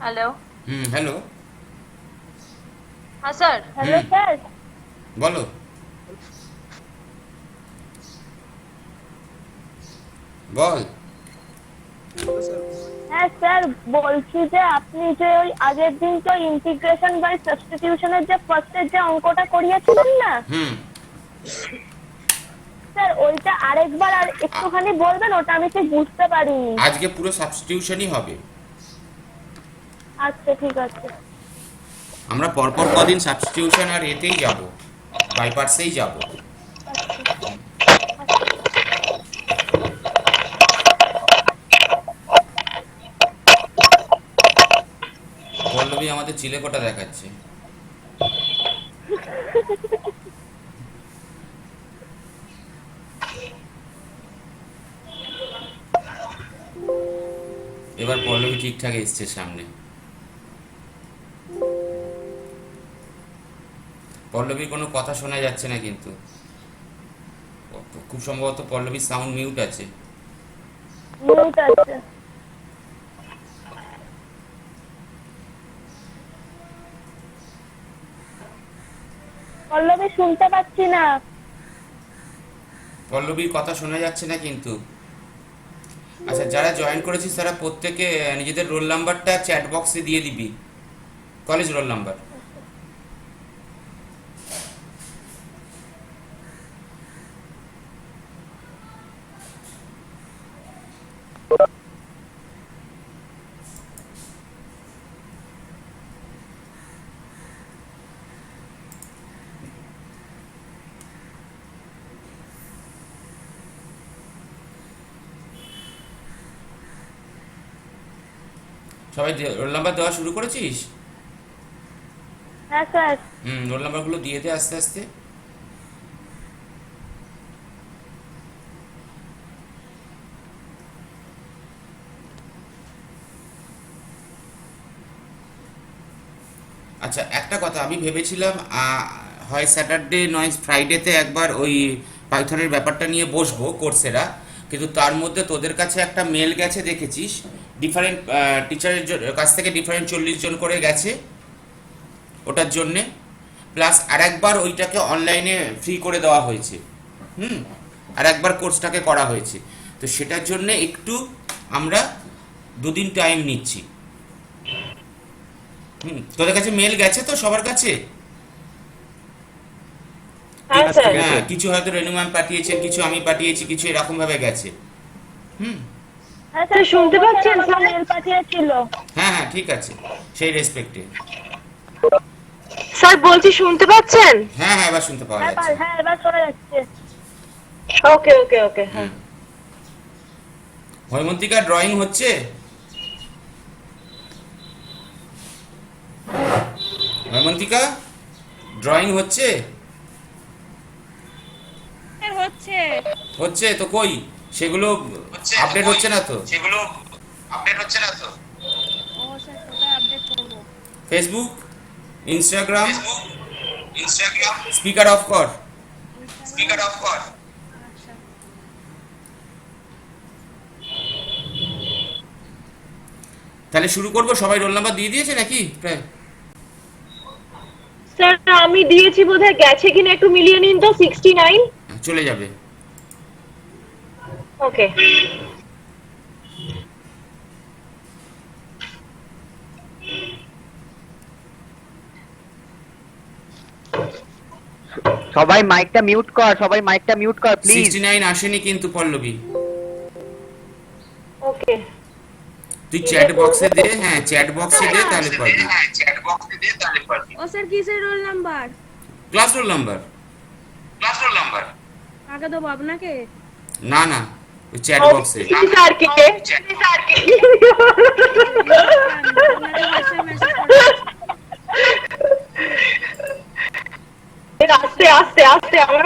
Hello. Hello. हाँ sir. Hello হুম sir. বলো। বল। হ্যাঁ স্যার, বলছি যে আপনি যে ওই আগের দিন তো ইন্টিগ্রেশন বাই সাবস্টিটিউশনের যে ফার্স্টের যে অঙ্কটা করিয়েছিলেন না হুম। স্যার, ওইটা আরেকবার আর আ- একটুখানি বলবেন, ওটা আমি ঠিক বুঝতে পারিনি। আজকে পুরো সাবস্টিটিউশনই হবে। আচ্ছা ঠিক আছে। আমরা পরপর কদিন সাবস্টিটিউশন আর এতেই যাব, বাই পার্টসেই যাব। আচ্ছা আচ্ছা। পল্লবী আমাদের চিলেকোটা দেখাচ্ছে। এবার পল্লবী ঠিকঠাক এসছে সামনে। পল্লবীর কোনো কথা শোনা যাচ্ছে না কিন্তু। খুব সম্ভবত পল্লবীর সাউন্ড মিউট আছে। মিউট আছে। পল্লবী শুনতে পাচ্ছি না। পল্লবীর কথা শোনা যাচ্ছে না কিন্তু। আচ্ছা, যারা জয়েন করেছিস তারা প্রত্যেকে নিজেদের রোল নাম্বারটা চ্যাট বক্সে দিয়ে দিবি, কলেজ রোল নাম্বার। সবাই রোল নাম্বার দেওয়া শুরু করেছিস? হ্যাঁ স্যার। রোল নাম্বারগুলো দিয়ে দে আস্তে আস্তে। আচ্ছা, একটা কথা আমি ভেবেছিলাম, হয় স্যাটারডে নয় ফ্রাইডেতে একবার ওই পাইথনের ব্যাপারটা নিয়ে বসবো কোর্সেরা, কিন্তু তার মধ্যে তোদের কাছে একটা মেল গেছে দেখেছিস, ডিফারেন্ট টিচারের কাছ থেকে ডিফারেন্ট 40 জন করে গেছে ওটার জন্যে, প্লাস আর একবার ওইটাকে অনলাইনে ফ্রি করে দেওয়া হয়েছে। হুম। আর একবার কোর্সটাকে করা হয়েছে। তো সেটার জন্য একটু আমরা দুদিন টাইম নিচ্ছি। তোদের কাছে মেল গেছে তো সবার কাছে? হ্যাঁ স্যার। হ্যাঁ, কিছু হয়তো রেনু ম্যাম পাঠিয়েছেন, কিছু আমি পাঠিয়েছি, কিছু এরকম ভাবে গেছে। হুম। হ্যাঁ স্যার, শুনতে পাচ্ছেন? আমাকে মেল পাঠিয়েছিল। হ্যাঁ হ্যাঁ, ঠিক আছে, সেই রেসপেক্টে। স্যার বলছি শুনতে পাচ্ছেন? হ্যাঁ হ্যাঁ, এবার শুনতে পাওয়া হ্যাঁ যাচ্ছে। হ্যাঁ, এবার শোনা যাচ্ছে। ওকে ওকে ওকে, হ্যাঁ। হুম। হৈমন্তিকা, ড্রয়িং হচ্ছে? হৈমন্তিকা, ড্রয়িং হচ্ছে? স্যার হচ্ছে। হচ্ছে তো কই সেগুলো আপডেট হচ্ছে না তো? ও স্যার কোথায় আপডেট করব? ফেসবুক, ইনস্টাগ্রাম, স্পিকার অফ কর। ইনস্টাগ্রাম। আচ্ছা। তাহলে শুরু করবো? সবাই রোল নাম্বার দিয়ে দিয়েছে নাকি প্রায়? স্যার আমি দিয়েছি, বোধহয় গেছে কিনা একটু মিলিয়ে নিন তো। 69। চলে যাবে। ওকে। সবাই মাইকটা মিউট কর, সবাই মাইকটা মিউট কর প্লিজ। 69 আসেনি কিন্তু পল্লবী। ওকে। তুই চ্যাট বক্সে দে, হ্যাঁ চ্যাট বক্সে দে, তাহলে পাবি। ও স্যার কিসের roll number? Class roll number. আগে দেবো আপনাকে? না না, ওই চ্যাট বক্সে। স্যারকে। ওনাকে হোয়াটসঅ্যাপ মেসেজ করে দিচ্ছি। আস্তে আস্তে আস্তে আমার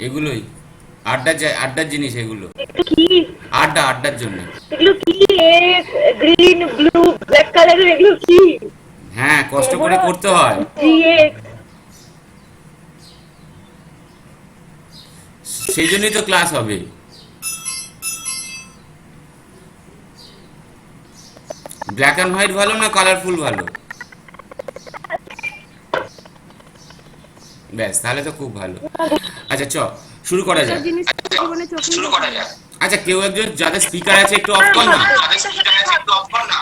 এগুলোই। আড্ডার জিনিস এগুলো, এগুলো কি? আড্ডার জন্য। এগুলো কি? গ্রিন ব্লু ব্ল্যাক কালারের এগুলো কি? হ্যাঁ, কষ্ট করে করতে হয়। জিএক্স সেই জন্যই তো ক্লাস হবে। ব্ল্যাক অ্যান্ড হোয়াইট ভালো না কালারফুল ভালো? ব্যাস, তাহলে তো খুব ভালো। আচ্ছা শুরু করা যাক। জিনিস জীবনে চোখে আচ্ছা, কেউ একজন যাদের স্পিকার আছে একটু অফ কর না।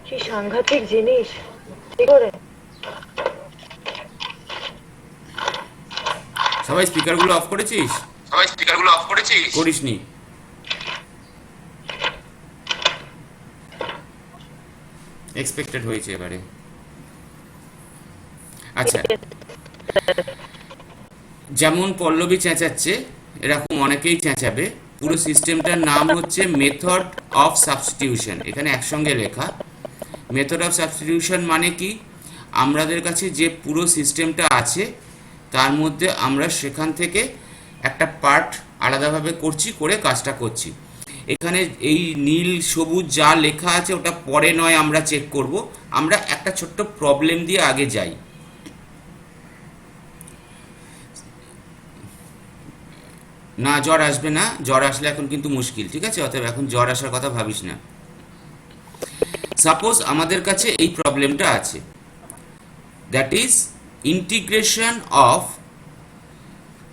কি সাংঘাতিক জিনিস! কি করে? সবাই স্পিকারগুলো অফ করেছিস? করিসনি? এক্সপেক্টেড হয়েছে এবারে। আচ্ছা, যেমন পল্লবী চেঁচাচ্ছে এরকম অনেকেই চেঁচাবে। পুরো সিস্টেমটার নাম হচ্ছে মেথড অফ সাবস্টিটিউশন, এখানে একসঙ্গে লেখা। মেথড অফ সাবস্টিটিউশন মানে কি? আমাদের কাছে যে পুরো সিস্টেমটা আছে তার মধ্যে আমরা সেখান থেকে একটা পার্ট আলাদাভাবে করে কাজটা করছি। এখানে এই নীল সবুজ যা লেখা আছে ওটা পরে নয় আমরা চেক করব, আমরা একটা ছোট্ট প্রবলেম দিয়ে আগে যাই। না, জ্বর আসবে না, জ্বর আসলে এখন কিন্তু মুশকিল, ঠিক আছে? অতএব এখন জ্বর আসার কথা ভাবিস না। সাপোজ আমাদের কাছে এই প্রবলেমটা আছে, that is integration of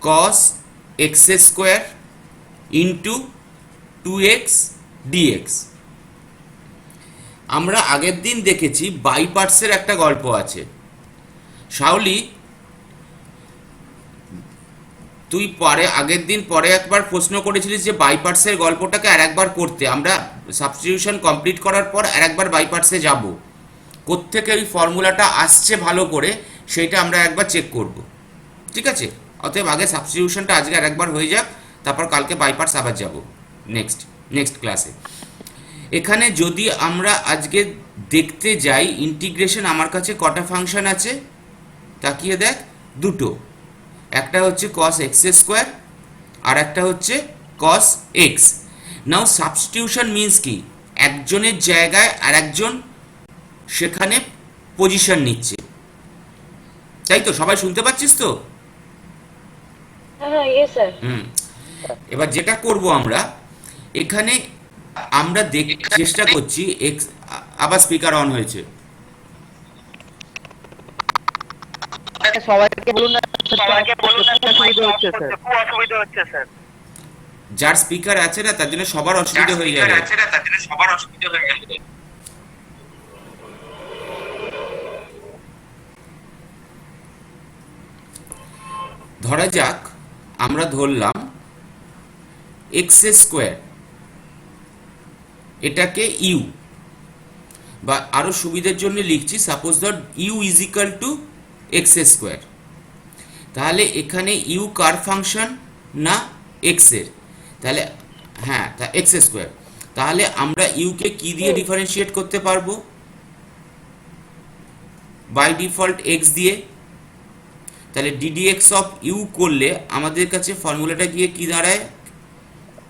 cos x square into 2x dx। আমরা আগের দিন দেখেছি বাই পার্টসের একটা গল্প আছে। শাওলি, তুই আগের দিন একবার প্রশ্ন করেছিলিস যে বাই পার্টসের গল্পটাকে আর একবার করতে। আমরা সাবস্টিটিউশন কমপ্লিট করার পর আর একবার বাই পার্টসে যাব, কোত্থেকে ওই ফর্মুলাটা আসছে ভালো করে সেইটা আমরা একবার চেক করব, ঠিক আছে? অতএব আগে সাবস্টিটিউশনটা আজকে আর একবার হয়ে যাক, তারপর কালকে বাই পার্টস আবার যাব নেক্সট ক্লাসে। এখানে যদি আমরা আজকে দেখতে যাই ইন্টিগ্রেশন, আমার কাছে কটা ফাংশন আছে তাকিয়ে দেখ, দুটো। একটা হচ্ছে cos x স্কোয়ার আর একটা হচ্ছে cos x। নাও সাবস্টিটিউশন মিন্স কি? একজনের জায়গায় আর একজন সেখানে পজিশন নিচ্ছে, তাই তো? সবাই শুনতে পাচ্ছিস তো? হ্যাঁ, ইয়েস স্যার। এবার যেটা করব আমরা এখানে, আমরা চেষ্টা করছি আবার স্পিকার অন হয়েছে। সবাইকে বলুন না, অসুবিধা হচ্ছে স্যার। যার স্পিকার আছে না তার জন্য সবার অসুবিধা হয়ে যাবে। ধরা যাক আমরা ধরলাম এক্স স্কোয়ার, এটাকে ইউ, বা আরো সুবিধার জন্য লিখছি সাপোজ ধর u is equal to x square. তাহলে এখানে ইউ কার ফাংশন? না এক্স এর। তাহলে হ্যাঁ, এক্স স্কোয়ার। তাহলে আমরা ইউকে কি দিয়ে ডিফারেন্সিয়েট করতে পারবো? বাই ডিফল্ট এক্স দিয়ে। তাহলে ddx অফ ইউ করলে আমাদের কাছে ফর্মুলাটা গিয়ে কি দাঁড়ায়?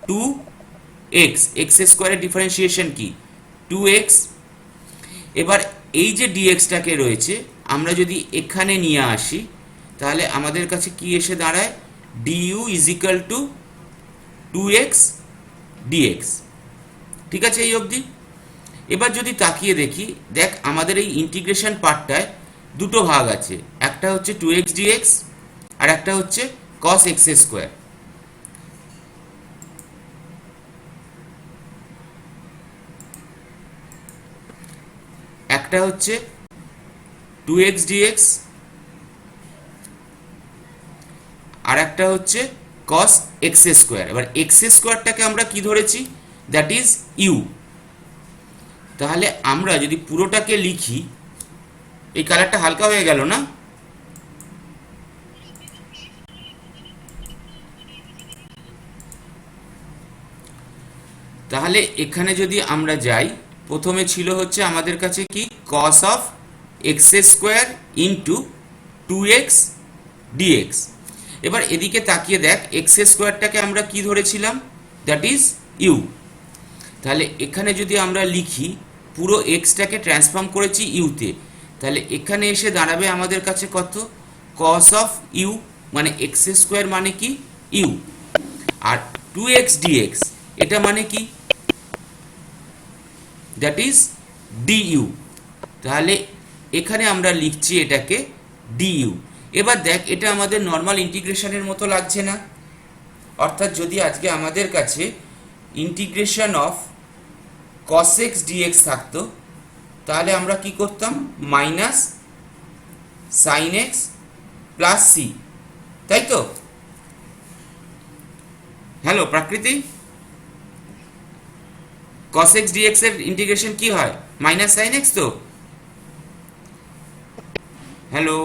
2x। এক্স স্কোয়ারের ডিফারেন্সিয়েশন কি? 2x। এবার এই যে dxটাকে রয়েছে আমরা যদি এখানে নিয়ে আসি তাহলে আমাদের কাছে কি এসে দাঁড়ায়? du is equal two 2x dx। ঠিক আছে এই অবধি? এবার যদি তাকিয়ে দেখি, দেখ আমাদের এই ইন্টিগ্রেশন পার্টটায় দুটো ভাগ আছে, একটা হচ্ছে 2x dx আর একটা হচ্ছে cos x স্কোয়ার। একটা হচ্ছে 2x dx আর একটা হচ্ছে cos x স্কোয়ার। এবার x স্কোয়ারটাকে আমরা কি ধরেছি? That is u. তাহলে আমরা যদি পুরোটাকে লিখি, এই কালারটা হালকা হয়ে গেল না? তাহলে এখানে যদি আমরা যাই, প্রথমে ছিল হচ্ছে আমাদের কাছে কি cos of x square into 2x dx। এবার এদিকে তাকিয়ে দেখ, এক্স স্কোয়ারটাকে আমরা কি ধরেছিলাম, দ্যাট ইজ ইউ। তাহলে এখানে যদি আমরা লিখি পুরো এক্সটাকে ট্রান্সফর্ম করেছি ইউতে, তাহলে এখানে এসে দাঁড়াবে আমাদের কাছে কত, কস অফ ইউ, মানে এক্স স্কোয়ার মানে কি ইউ, আর 2x dx এটা মানে কি, দ্যাট ইজ ডিইউ। তাহলে এখানে আমরা লিখছি এটাকে ডিইউ। এবার দেখ এটা আমাদের নর্মাল ইন্টিগ্রেশনের মতো লাগছে না? অর্থাৎ যদি আজকে আমাদের কাছে integration of cos x dx থাকতো, তাহলে আমরা কি করতাম, minus sine x plus c, তাই তো? Hello Prakriti, cos x dx এর ইন্টিগ্রেশন কি হয়, মাইনাস সাইন এক্স তো? হ্যালো,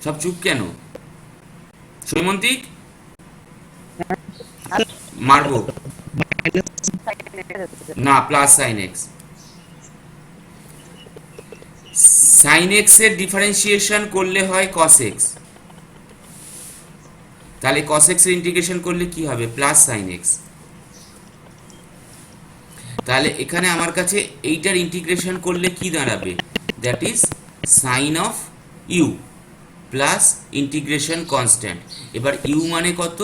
সব চুপ কেন? সৈমন্তিক মারবো না, plus sine x. Sine x এর ডিফারেন্সিয়েশন করলে হয় cos x, তাহলে cos x এর ইন্টিগ্রেশন করলে কি হবে, প্লাস সাইন এক্স। তাহলে এখানে আমার কাছে এইটার ইন্টিগ্রেশন করলে কি দাঁড়াবে, that is sine of u plus integration constant. এবার ইউ মানে কত,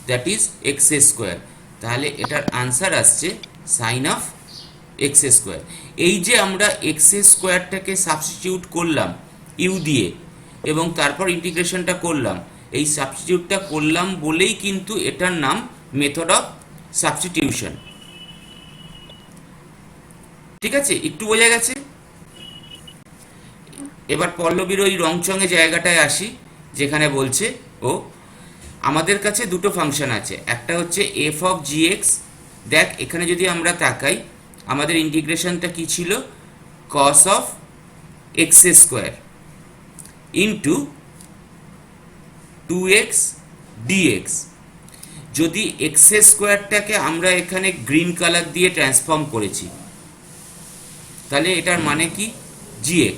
দ্যাট ইজ এক্স স্কোয়ার। তাহলে এটার আনসার আসছে সাইন অফ এক্স স্কোয়ার। এই যে আমরা এক্স স্কোয়ারটাকে সাবস্টিটিউট করলাম ইউ দিয়ে এবং তারপর ইন্টিগ্রেশনটা করলাম, এই সাবস্টিটিউটটা করলাম বলেই কিন্তু এটার নাম মেথড অফ সাবস্টিটিউশন। ঠিক আছে, একটু বোঝা গেছে? এবার পল্লবীর ওই রংচঙে জায়গাটায় আসি, যেখানে বলছে ও আমাদের কাছে দুটো ফাংশন আছে, একটা হচ্ছে এফ অফ জি এক্স। দেখ এখানে যদি আমরা তাকাই, আমাদের ইন্টিগ্রেশনটা কি ছিল, cos of x square into 2x dx। যদি এক্স স্কোয়ারটাকে আমরা এখানে গ্রিন কালার দিয়ে ট্রান্সফর্ম করেছি, তাহলে এটার মানে কি, gx।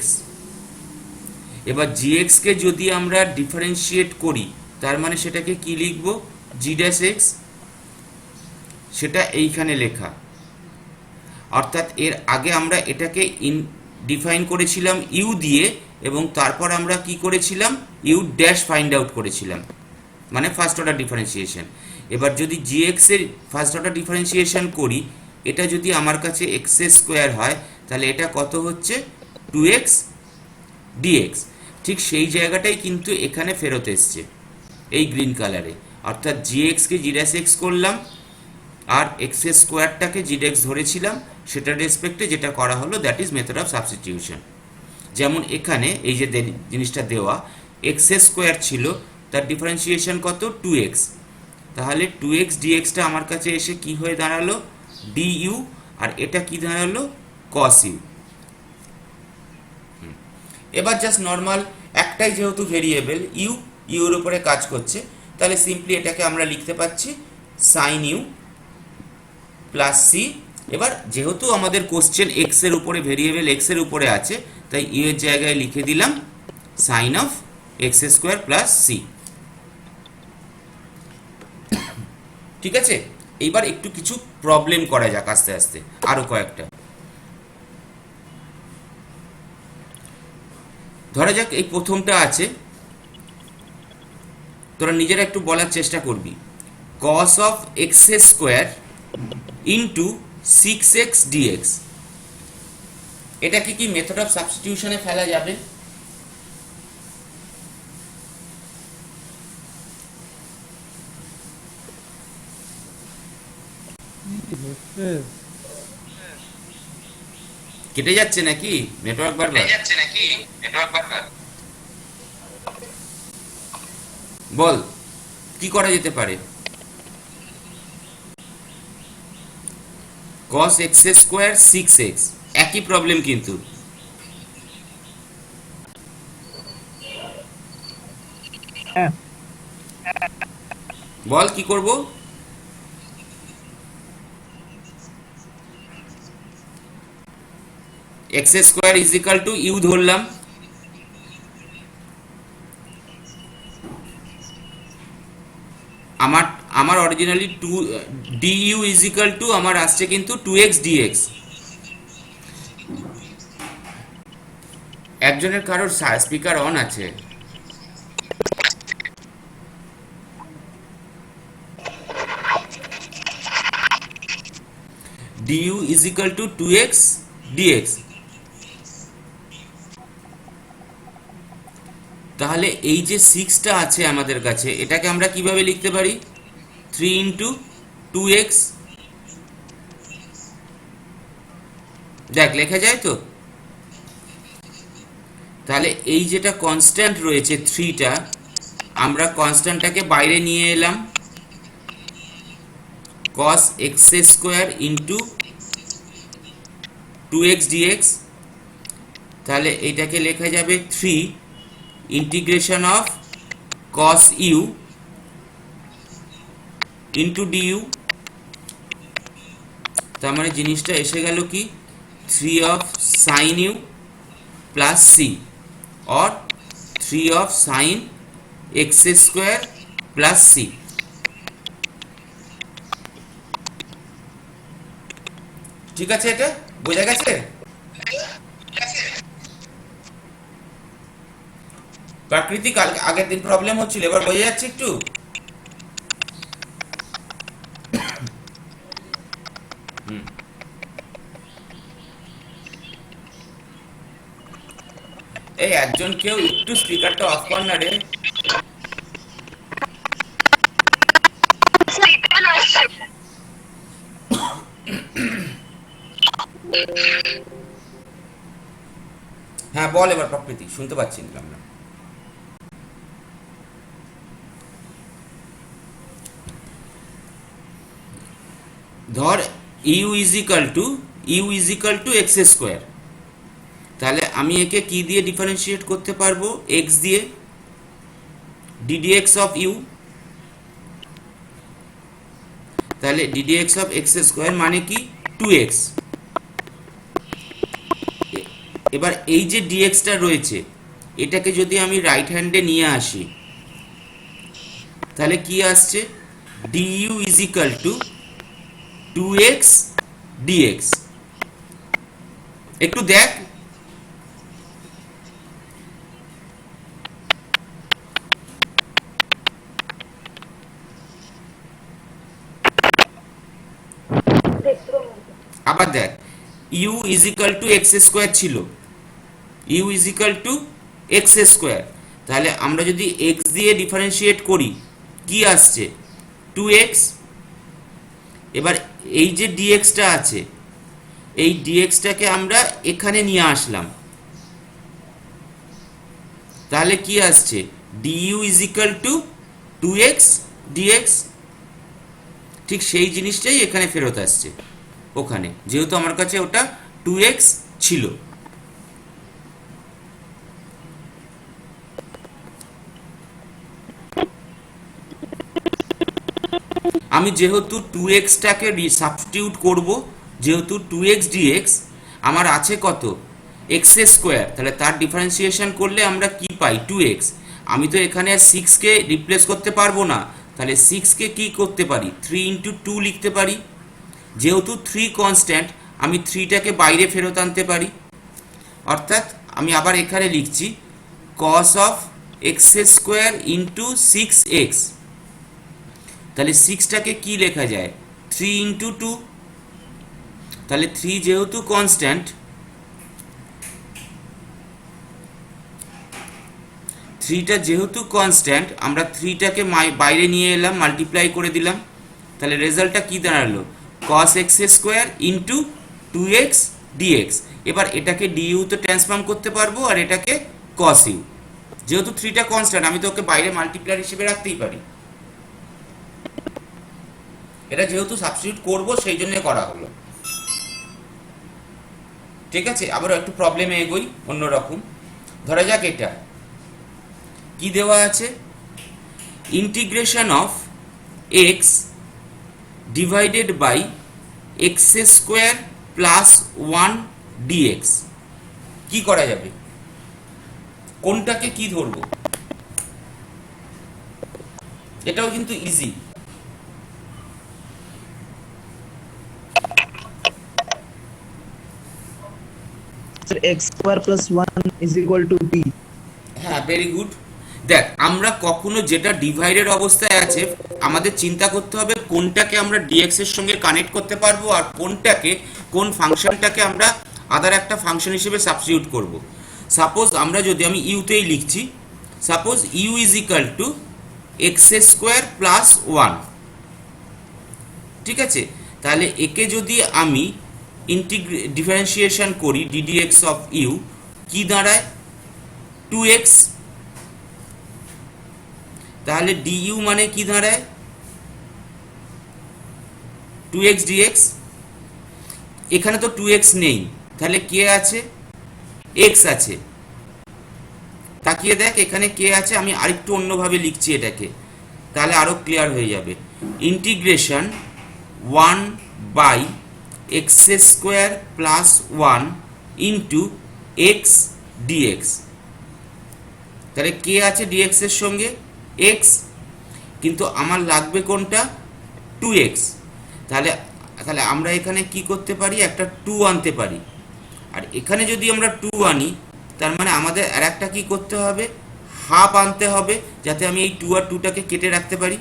এবার gx কে যদি আমরা ডিফারেন্সিয়েট করি, তার মানে সেটাকে কি লিখব, g ড্যাশ x, সেটা এইখানে লেখা। অর্থাৎ এর আগে আমরা এটাকে ডিফাইন করেছিলাম ইউ দিয়ে এবং তারপর আমরা কি করেছিলাম, ইউ ড্যাশ ফাইন্ড আউট করেছিলাম, মানে ফার্স্ট অর্ডার ডিফারেন্সিয়েশন। এবার যদি gx এর ফার্স্ট অর্ডার ডিফারেন্সিয়েশন করি, এটা যদি আমার কাছে এক্স স্কোয়ার হয়, তাহলে এটা কত হচ্ছে, 2x dx। ঠিক সেই জায়গাটাই কিন্তু এখানে ফেরত এসছে এই গ্রিন কালারে। অর্থাৎ gx কে g ড্যাশ x করলাম আর এক্স স্কোয়ারটাকে g ড্যাশ ধরেছিলাম, সেটার রেসপেক্টে যেটা করা হলো, that is method of substitution. যেমন এখানে এই যে জিনিসটা দেওয়া, এক্স স্কোয়ার ছিল, তার ডিফারেন্সিয়েশন কত, 2x। তাহলে 2x dxটা আমার কাছে এসে কি হয়ে দাঁড়ালো, du, আর এটা কি দাঁড়ালো, cos u। এবার জাস্ট নর্মাল একটাই যেহেতু ভেরিয়েবল ইউ, ইউর উপরে কাজ করছে, তাহলে সিম্পলি এটাকে আমরা লিখতে পাচ্ছি সাইন ইউ প্লাস সি। এবার যেহেতু আমাদের কোশ্চেন এক্স এর উপরে, ভেরিয়েবল এক্স এর উপরে আছে, তাই ইউ এর জায়গায় লিখে দিলাম sine of x square plus c. ঠিক আছে, এইবার একটু কিছু প্রবলেম করা যাক আস্তে আস্তে, আরো কয়েকটা। ধরা যাক এই প্রথমটা আছে, তোরা নিজেরা একটু বলার চেষ্টা করবি, cos of x square into 6x dx। এটাকে কি মেথড অফ সাবস্টিটিউশনে ফেলা যাবে? কেটে যাচ্ছে নাকি নেটওয়ার্ক বারবার? বল কি করা যেতে পারে? cos x স্কোয়ার 6x, একই প্রবলেম কিন্তু। বল কি করব? X square is equal to u ধরলাম, আমার আমার originally to d u is equal to আমার আসছে কিন্তু 2x dx। একজনের কারোর স্পিকার অন আছে। du is equal to 2x dx। তাহলে এই যে 6টা আছে আমাদের কাছে, এটাকে আমরা কিভাবে লিখতে পারি? 3 ইন্টু 2x, দেখ লেখা যায় তো। তাহলে এই যেটা কনস্ট্যান্ট রয়েছে 3টা, আমরা কনস্ট্যান্টটাকে বাইরে নিয়ে এলাম, cos x square into 2x dx। তাহলে এইটাকে লেখা যাবে 3 integration of cos u into du। তার মানে জিনিসটা এসে গেল কি 3 of sin u plus c or 3 of sin x square plus c। ঠিক আছে, এটা বোঝা গেছে? প্রাকৃতিক আগের দিন প্রবলেম হচ্ছিল, এবার বোঝা যাচ্ছে একটু? এই একজন কেউ একটু স্পিকারটা অফ কর না রে। হ্যাঁ বল এবার প্রকৃতি, শুনতে পাচ্ছি না। ধর u is equal to x square, তাহলে আমি একে কি দিয়ে ডিফারেন্সিয়েট করতে পারবো? এক্স দিয়ে, ddx অফ ইউ। তাহলে ddx অফ এক্স স্কোয়ার মানে কি 2x। এবার এই যে dxটা রয়েছে, এটাকে যদি আমি রাইট হ্যান্ডে নিয়ে আসি, তাহলে কি আসছে? du is equal two 2x dx। একটু দেখ, আবার দেখ, u is equal to x square ছিল, u is equal to x square. তাহলে আমরা যদি x দিয়ে ডিফারেন্সিয়েট করি, কি আসছে? 2x। এবার এই যে dxটা আছে, এই dxটাকে আমরা এখানে নিয়ে আসলাম, তাহলে কি আসছে? du is equal two 2x dx। ঠিক সেই জিনিসটাই এখানে ফেরত আসছে ওখানে, যেহেতু আমার কাছে ওটা 2x ছিল। আমি যেহেতু 2xটাকে সাবস্টিটিউট করব, যেহেতু 2x dx আমার আছে কত? x square. তাহলে তার ডিফারেন্সিয়েশন করলে আমরা কি পাই? 2x। আমি তো এখানে 6কে রিপ্লেস করতে পারবো না, তাহলে 6কে কি করতে পারি? 3 ইন্টু 2 লিখতে পারি। যেহেতু 3 কনস্ট্যান্ট, আমি 3টাকে বাইরে ফেরত আনতে পারি। অর্থাৎ আমি আবার এখানে লিখছি cos of x square into 6x। তাহলে 6টাকে কি লেখা যায়? 3 ইন্টু 2। তাহলে 3 যেহেতু কনস্ট্যান্ট, 3টা যেহেতু কনস্ট্যান্ট, আমরা 3টাকে বাইরে নিয়ে এলাম, মাল্টিপ্লাই করে দিলাম। তাহলে রেজাল্টটা কি দাঁড়ালো? cos x square into 2x dx। এবার এটাকে du তো ট্রান্সফর্ম করতে পারবো, আর এটাকে cos u। যেহেতু 3টা কনস্ট্যান্ট, আমি তো ওকে বাইরে মাল্টিপ্লায়ার হিসেবে রাখতেই পারি। এটা যেহেতু সাবস্টিটিউট করব, সেই জন্য করা হলো। ঠিক আছে, আবার একটু প্রবলেমে এগোই অন্যরকম। ধরা যাক এটা কি দেওয়া আছে? Integration of x divided by x square plus 1 dx। কি করা যাবে, কোনটাকে কি ধরবো? এটাও কিন্তু easy. Sir, x square plus 1 is equal to p. হ্যাঁ, ভেরি গুড। দেখ, আমরা কখনো যেটা ডিভাইডেড অবস্থায় আছে আমাদের চিন্তা করতে হবে কোনটাকে আমরা dx এর সঙ্গে কানেক্ট করতে পারবো আর কোনটাকে, কোন ফাংশনটাকে আমরা আদার একটা ফাংশন হিসেবে সাবস্টিটিউট করব। সাপোজ আমরা যদি, আমি ইউতেই লিখছি, suppose u is equal to x square plus 1, ঠিক আছে? তাহলে একে যদি আমি ডিফারেন্সিয়েশন করি ddx অফ ইউ, কি দাঁড়ায়? 2x। তাহলে du মানে কি দাঁড়ায়? 2x dx। এখানে তো 2x নেই, তাহলে কে আছে? x আছে। তাকিয়ে দেখ, এখানে কে আছে? আমি আরেকটু অন্যভাবে লিখছি এটাকে, তাহলে আরো ক্লিয়ার হয়ে যাবে। Integration 1 by x square plus 1 into x dx. তাহলে কে আছে dx এর সঙ্গে? x, কিন্তু আমার লাগবে কোনটা? 2x। তাহলে তাহলে আমরা এখানে কি করতে পারি? একটা 2 আনতে পারি। আর এখানে যদি আমরা 2 আনি, তার মানে আমাদের আর একটা কি করতে হবে? হাফ আনতে হবে, যাতে আমি এই 2 আর 2টাকে কেটে রাখতে পারি,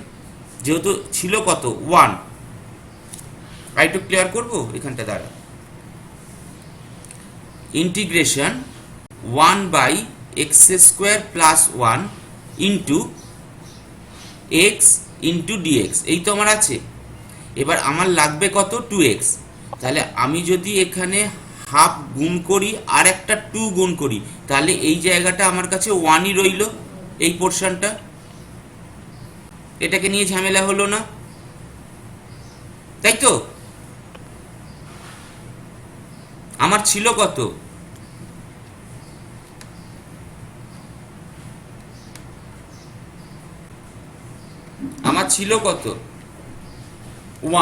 যেহেতু ছিল কত? 1। আর একটু ক্লিয়ার করবো এখানটা দ্বারা। Integration 1 by x square plus 1 into x into dx, এই তো আমার আছে। এবার আমার লাগবে কত? 2x। তাহলে আমি যদি এখানে হাফ গুণ করি আর একটা 2 গুণ করি, তাহলে এই জায়গাটা আমার কাছে 1ই রইল, এই পোর্শনটা। এটাকে নিয়ে ঝামেলা হলো না, তাই তো? আমার ছিল কত? আমার ছিল কত?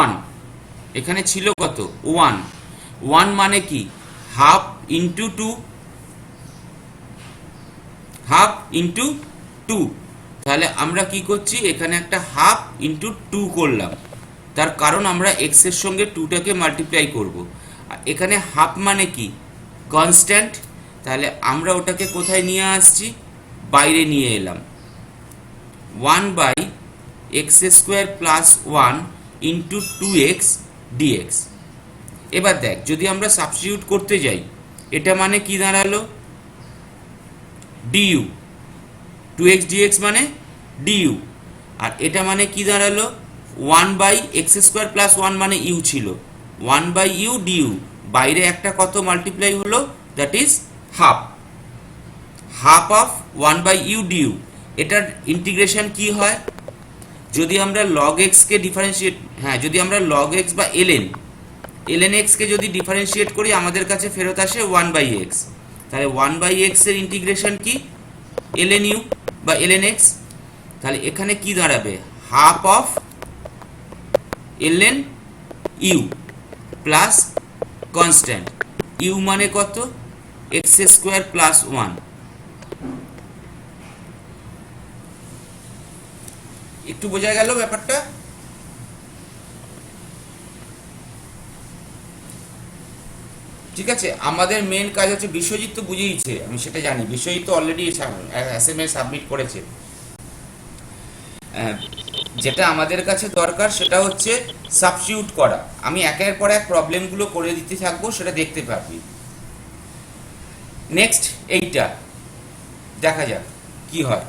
1। এখানে ছিল কত? 1। 1 মানে কি? Half into 2, half into 2। তাহলে আমরা কি করছি? এখানে একটা হাফ ইন্টু 2 করলাম, তার কারণ আমরা x এর সঙ্গে 2টাকে মাল্টিপ্লাই করব। আর এখানে হাফ মানে কি? কনস্ট্যান্ট। তাহলে আমরা ওটাকে কোথায় নিয়ে আসছি? বাইরে নিয়ে এলাম। 1 by x square plus 1 into 2x dx। এবার দেখ, যদি আমরা সাবস্টিটিউট করতে যাই, এটা মানে কি দাঁড়ালো? du। 2x dx মানে du। আর এটা মানে কি দাঁড়ালো? 1 বাই এক্স স্কোয়ার প্লাস 1 মানে ইউ ছিল, 1 বাই ইউ du। বাইরে একটা কত মাল্টিপ্লাই হলো? That is half. Half of 1 by u du। এটার ইন্টিগ্রেশন কি হয়? যদি আমরা log x কে ডিফারেন্সিয়েট, হ্যাঁ, যদি আমরা log x বা ln x কে যদি ডিফারেন্সিয়েট করি, আমাদের কাছে ফেরত আসে 1 বাই x। তাহলে 1 বাই x এর ইন্টিগ্রেশন কি? ln u বা ln x। তাহলে এখানে কি দাঁড়াবে? Half of ln u plus constant. u মানে কত? x square plus 1। একটু বোঝা গেল ব্যাপারটা? ঠিক আছে, আমাদের মেন কাজ হচ্ছে, বিশ্বজিৎ তো বুঝিয়েছে, আমি সেটা জানি, বিশ্বজিৎ তো অলরেডি অ্যাসাইনমেন্ট সাবমিট করেছে। যেটা আমাদের কাছে দরকার সেটা হচ্ছে সাবস্টিটিউট করা। আমি একের পর এক প্রবলেমগুলো করে দিতে থাকবো, সেটা দেখতে পারবি। নেক্সট এইটা দেখা যাক কি হয়।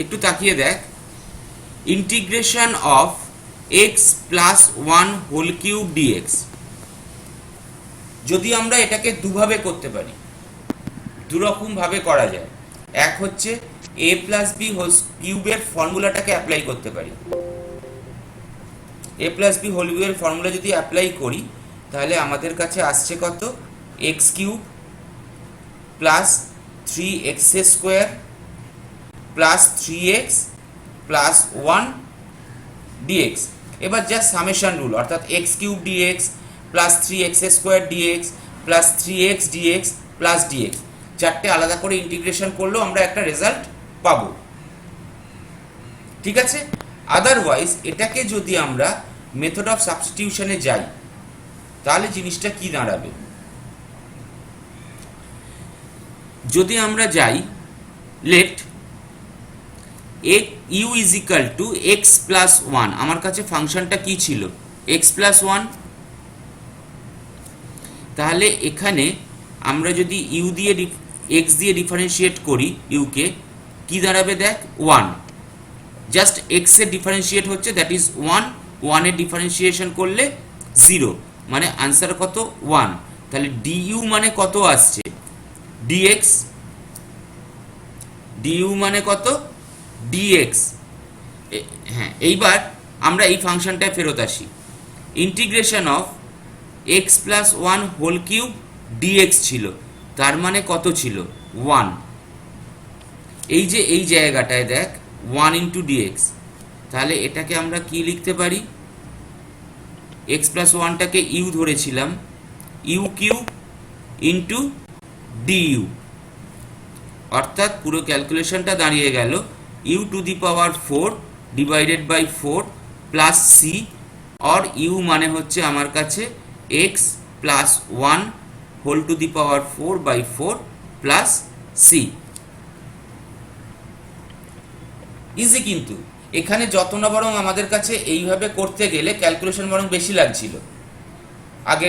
একটু তাকিয়ে দেখ, integration of x plus 1 whole cube dx। যদি আমরা এটাকে দুভাবে করতে পারি, দুরকম ভাবে করা যায়। এক হচ্ছে a প্লাস বি হোল কিউবের ফর্মুলাটাকে অ্যাপ্লাই করতে পারি। a প্লাস বি হোল কিউবের ফর্মুলা যদি অ্যাপ্লাই করি, তাহলে আমাদের কাছে আসছে কত? x cube plus 3x square plus 3x plus 1 dx। এবার জাস্ট সামেশন রুল, অর্থাৎ x cube dx plus 3x square dx plus 3x dx plus dx, চারটে আলাদা করে ইন্টিগ্রেশন করলেও আমরা একটা রেজাল্ট পাবো। ঠিক আছে, আদারওয়াইজ এটাকে যদি আমরা মেথড অফ সাবস্টিটিউশনে যাই তাহলে জিনিসটা কি দাঁড়াবে, যদি আমরা যাই let u is equal to x plus one, আমার কাছে ফাংশনটা কি ছিল এক্স প্লাস ওয়ান, তাহলে এখানে আমরা যদি ইউ দিয়ে এক্স দিয়ে ডিফারেন্সিয়েট করি ইউকে, কি দাঁড়াবে দেখ ওয়ান, জাস্ট এক্স এর ডিফারেন্সিয়েট হচ্ছে দ্যাট ইজ ওয়ান, ওয়ানের ডিফারেন্সিয়েশন করলে জিরো, মানে আনসার কত ওয়ান। তাহলে ডিইউ মানে কত আসছে ডিএক্স, ডিইউ মানে কত ডিএক্স। হ্যাঁ, এইবার আমরা এই ফাংশনটায় ফেরত আসি, integration of x plus one whole cube dx ছিল, তার মানে কত ছিল ওয়ান। এই যে এই জায়গাটায় দেখ ওয়ান ইন্টু ডিএক্স, তাহলে এটাকে আমরা কি লিখতে পারি, এক্স প্লাস ওয়ানটাকে ইউ ধরেছিলাম, ইউ কিউব ইন্টু ডিইউ, অর্থাৎ পুরো ক্যালকুলেশনটা দাঁড়িয়ে গেল u to the power 4 divided by 4 plus c, or u মানে হচ্ছে আমার কাছে x plus one whole to the power 4 by 4 plus c. Easy, কিন্তু এখানে যত না বরং আমাদের কাছে এইভাবে করতে গেলে ক্যালকুলেশন বরং বেশি লাগছিল, আগে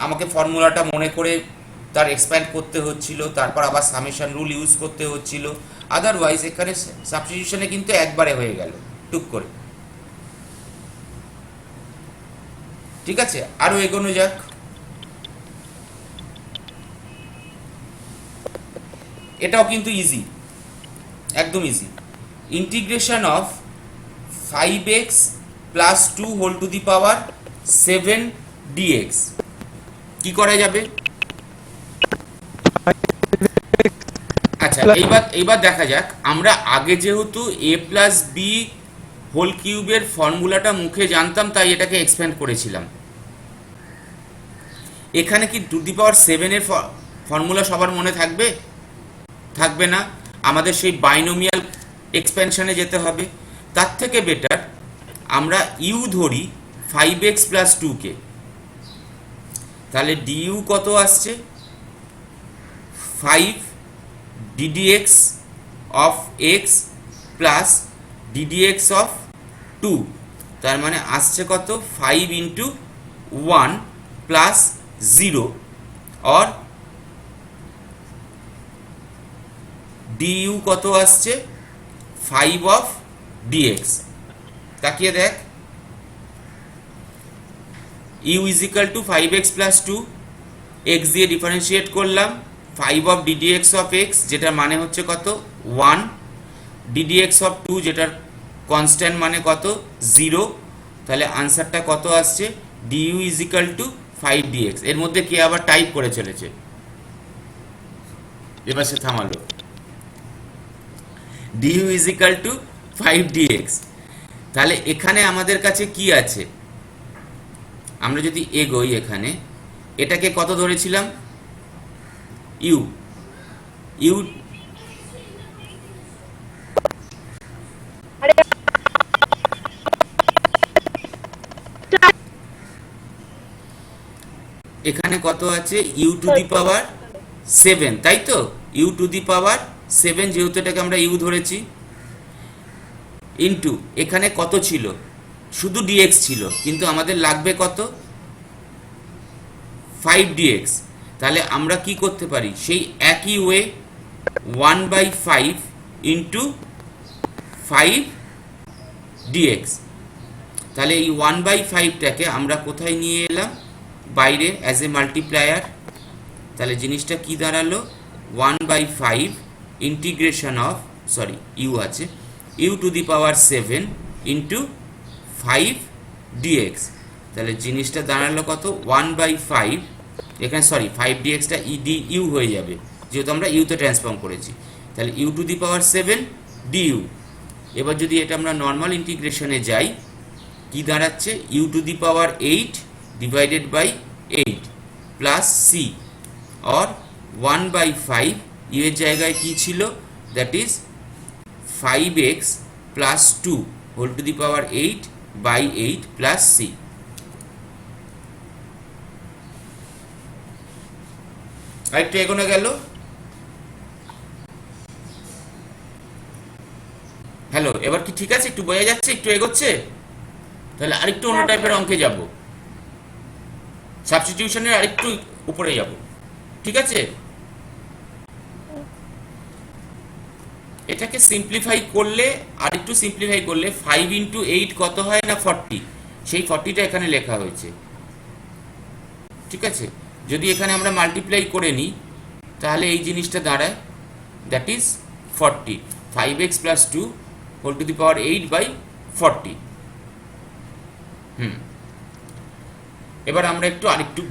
আমাকে ফর্মুলাটা মনে করে তার এক্সপ্যান্ড করতে হচ্ছিল, তারপর আবার সামেশন রুল ইউজ করতে হচ্ছিল, আদারওয়াইজ এখানে সাবস্টিটিউশনে কিন্তু একবারে হয়ে গেল টুক করে। ঠিক আছে, আরো এগোনো যাক। এটাও কিন্তু ইজি, একদম easy, integration of 5x plus 2 whole to the power 7 dx, কি করা যাবে? আচ্ছা, এইবার দেখা যাক, আমরা আগে যেহেতু a প্লাস বি হোল কিউবের ফর্মুলাটা মুখে জানতাম তাই এটাকে এক্সপ্যান্ড করেছিলাম। এখানে কি টু দি পাওয়ার 7 এর ফর্মুলা সবার মনে থাকবে? থাকবে না, আমাদের সেই বাইনোমিয়াল এক্সপ্যানশনে যেতে হবে। তার থেকে বেটার আমরা ইউ ধরি 5x প্লাস 2কে, তাহলে ডিইউ কত আসছে 5 ddx of x plus ddx of 2, তার মানে আসছে কত 5 ইন্টু 1 প্লাস 0, অর ডিইউ কত আসছে 5 অফ dx। তাকিয়ে দেখ, u is equal to 5x plus 2, x দিয়ে ডিফারেন্সিয়েট করলাম 5 অফ ddx অফ x, যেটার মানে হচ্ছে কত 1, ddx অফ 2 যেটার কনস্ট্যান্ট মানে কত 0, তাহলে আনসারটা কত আসছে du is equal two 5 dx। এর মধ্যে কে আবার টাইপ করে চলেছে, এবার সে থামালো, du is equal two 5 dx। তাহলে এখানে আমাদের কাছে কি আছে, আমরা যদি এগোই এখানে, এটাকে কত ধরেছিলাম ইউ, ইউ এখানে কত আছে ইউ টু দি পাওয়ার 7, তাই তো, ইউ টু দি পাওয়ার 7 যেহেতু এটাকে আমরা ইউ ধরেছি, ইনটু এখানে কত ছিল শুধু ডিএক্স ছিল, কিন্তু আমাদের লাগবে কত 5 dx। তাহলে আমরা কি করতে পারি, সেই একই ওয়ে 1/5 ইন্টু 5 dx। তাহলে এই 1/5টাকে আমরা কোথায় নিয়ে এলাম, বাইরে অ্যাজ এ মাল্টিপ্লায়ার। তাহলে জিনিসটা কি দাঁড়ালো 1/5 ইন্টিগ্রেশন অফ, সরি ইউ আছে, u to the power 7 into 5 dx। তাহলে জিনিসটা দাঁড়ালো কত 1/5, এখানে সরি 5 dxটা ইউ হয়ে যাবে যেহেতু আমরা ইউতে ট্রান্সফর্ম করেছি, তাহলে u to the power 7 du। এবার যদি এটা আমরা নর্মাল ইন্টিগ্রেশনে যাই, কি দাঁড়াচ্ছে u to the power 8 divided by 8 plus c, or 1/5 u এর জায়গায় কি ছিল, that is 5x plus 2 whole to the power 8/8 plus c. আরেকটু এগোনো গেল। হ্যালো, এবার কি ঠিক আছে? একটু বোঝা যাচ্ছে? একটু এগোচ্ছে? তাহলে আরেকটু অন্য টাইপের অঙ্কে যাব, সাবস্টিটিউশনের আরেকটু উপরে যাব, ঠিক আছে? এটাকে সিম্পলিফাই করলে, আরেকটু সিম্পলিফাই করলে 5 ইন্টু 8 কত হয় না 40, সেই 40টা এখানে লেখা হয়েছে, ঠিক আছে? যদি এখানে আমরা মাল্টিপ্লাই করে নিই তাহলে এই জিনিসটা দাঁড়ায়, that is 40, 5x plus 2 whole to the power 8/40। এবার আমরা একটু আরেকটু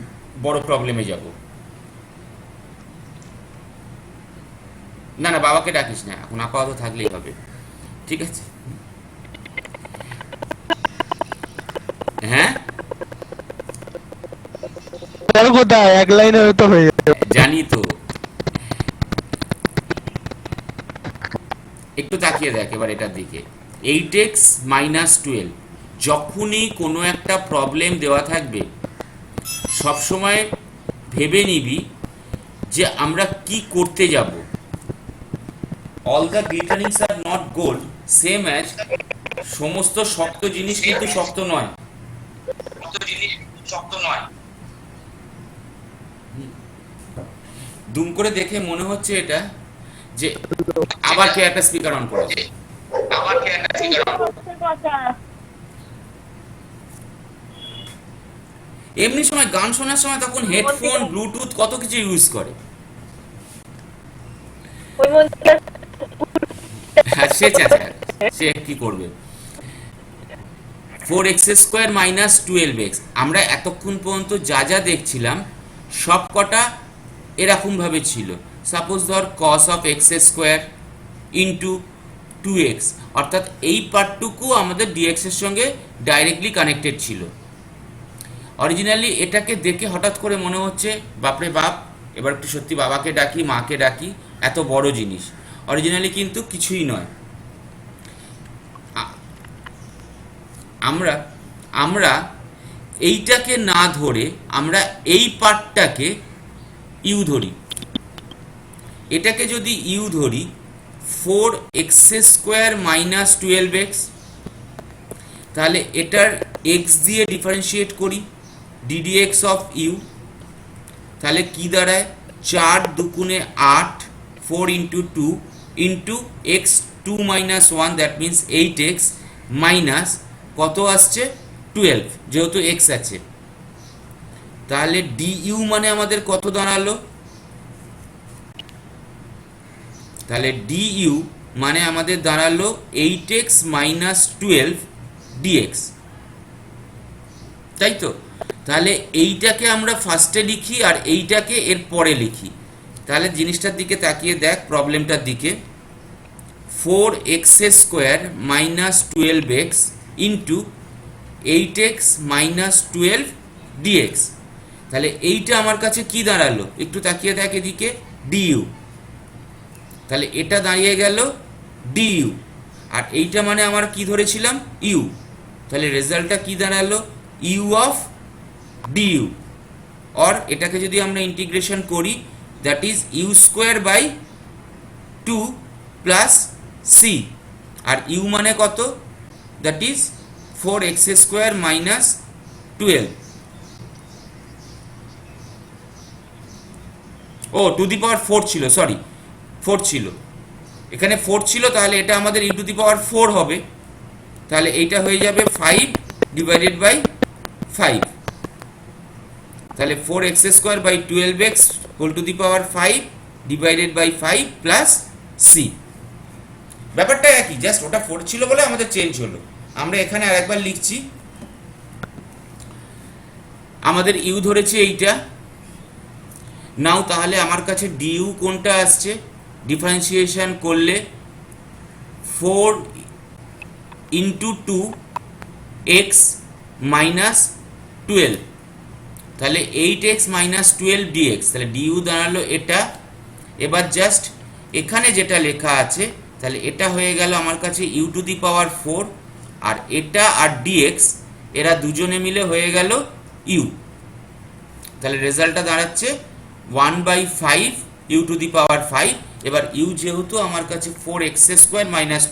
বড় প্রবলেমে যাব। না না, বাবাকে ডাকিস না এখন, আপাতত থাকলেই হবে, ঠিক আছে? হ্যাঁ কোথায় এক লাইনে হয়তো হয়ে যাবে, জানি তো। একটু তাকিয়ে দেখ এবার এটার দিকে। 8x মাইনাস 12, যখনই কোনো একটা প্রবলেম দেওয়া থাকবে সবসময় ভেবে নিবি যে আমরা কি করতে যাব। All the glitterings are not gold, same as সমস্ত শক্ত জিনিস কিন্তু শক্ত নয়, দুম করে দেখে মনে হচ্ছে এটা যে আবার কে একটা স্পিকার অন করেছে, এমনি সময় গান শোনার সময় তখন হেডফোন ব্লুটুথ কত কিছু ইউজ করে। হ্যাঁ, সে কি করবে। 4x² মাইনাস 12x, আমরা এতক্ষণ পর্যন্ত যা যা দেখছিলাম সব কটা এরকম ভাবে ছিল। সাপোজ ধর cos of x² into 2x, অর্থাৎ এই পার্টটুকু আমাদের dx এর সঙ্গে ডাইরেক্টলি কানেক্টেড ছিল। অরিজিনালি এটাকে দেখে হঠাৎ করে মনে হচ্ছে বাপরে বাপ, এবার একটু সত্যি বাবাকে ডাকি, মাকে ডাকি, এত বড় জিনিস। অরিজিনালি কিন্তু কিছুই নয়। আমরা এইটাকে না ধরে আমরা এই পার্টটাকে ইউ ধরি। এটাকে যদি ইউ ধরি 4x² মাইনাস 12x, তাহলে এটার x দিয়ে ডিফারেন্সিয়েট করি ddx অফ ইউ, তাহলে কি দাঁড়ায় 4 দুগুণে 8, 4 into 2 into x 2 minus 1, that means 8x minus কত আসছে 12, যেহেতু x আছে। তাহলে du মানে আমাদের কত দাঁড়ালো, তাহলে du মানে আমাদের দাঁড়ালো 8x মাইনাস 12 dx, তাই তো? তাহলে এইটাকে আমরা ফার্স্টে লিখি আর এইটাকে এর পরে লিখি। তাহলে জিনিসটার দিকে তাকিয়ে দেখ, প্রবলেমটার দিকে। 4x² minus 12x into 8x minus 12 dx, তাহলে এইটা আমার কাছে কি দাঁড়ালো, একটু তাকিয়ে দেখ এদিকে, du। তাহলে এটা দাঁড়িয়ে গেল du, আর এইটা মানে আমরা কি ধরেছিলাম, u। তাহলে রেজাল্টটা কি দাঁড়ালো, u অফ du, আর এটাকে যদি আমরা ইন্টিগ্রেশন করি that is u²/2 plus c, আর u মানে কত, দ্যাট ইজ 4x² মাইনাস 12, ও টু দি পাওয়ার 4 ছিল, সরি 4 ছিল, এখানে 4 ছিল, তাহলে এটা আমাদের ই টু দি পাওয়ার 4 হবে। তাহলে এইটা হয়ে যাবে 5 ডিভাইডেড বাই 5, তাহলে 4x²/12x whole to the power 5 divided by 5 plus c। ব্যাপারটা একই, জাস্ট ওটা 4 ছিল বলে আমাদের চেঞ্জ হলো। আমরা এখানে আরেকবার লিখছি, আমাদের ইউ ধরেছে এইটা নাও, তাহলে আমার কাছে du কোনটা আসছে, ডিফারেন্সিয়েশন করলে 4 ইন্টু 2x মাইনাস 12, তাহলে 8x মাইনাস 12 dx, তাহলে du দাঁড়ালো এটা এবার জাস্ট এখানে যেটা লেখা আছে তাহলে এটা হয়ে গেল আমার কাছে ইউ টু দি পাওয়ার 4, আর এটা আর ডিএক্স এরা দুজনে মিলে হয়ে গেল ইউ। তাহলে রেজাল্টটা দাঁড়াচ্ছে 1/5 ইউ টু দি পাওয়ার 5। এবার ইউ যেহেতু আমার কাছে 4x² -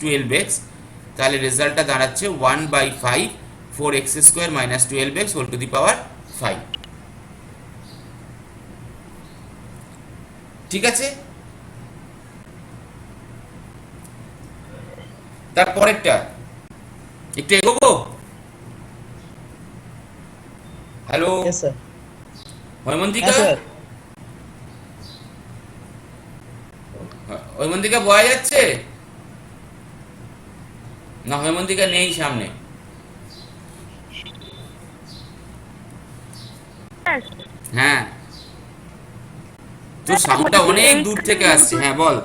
12x, তাহলে রেজাল্টটা দাঁড়াচ্ছে 1/5 4x² - 12x whole to the power 5। ঠিক আছে, তারপরেরটা একটু এগোবো। Hello Yes, sir. Haimantika, Yes, sir. Haimantika বয়া যাচ্ছে না? হৈমন্তিকা নেই সামনে। হ্যাঁ, তোর সাউন্ডটা অনেক দূর থেকে আসছে। হ্যাঁ বল।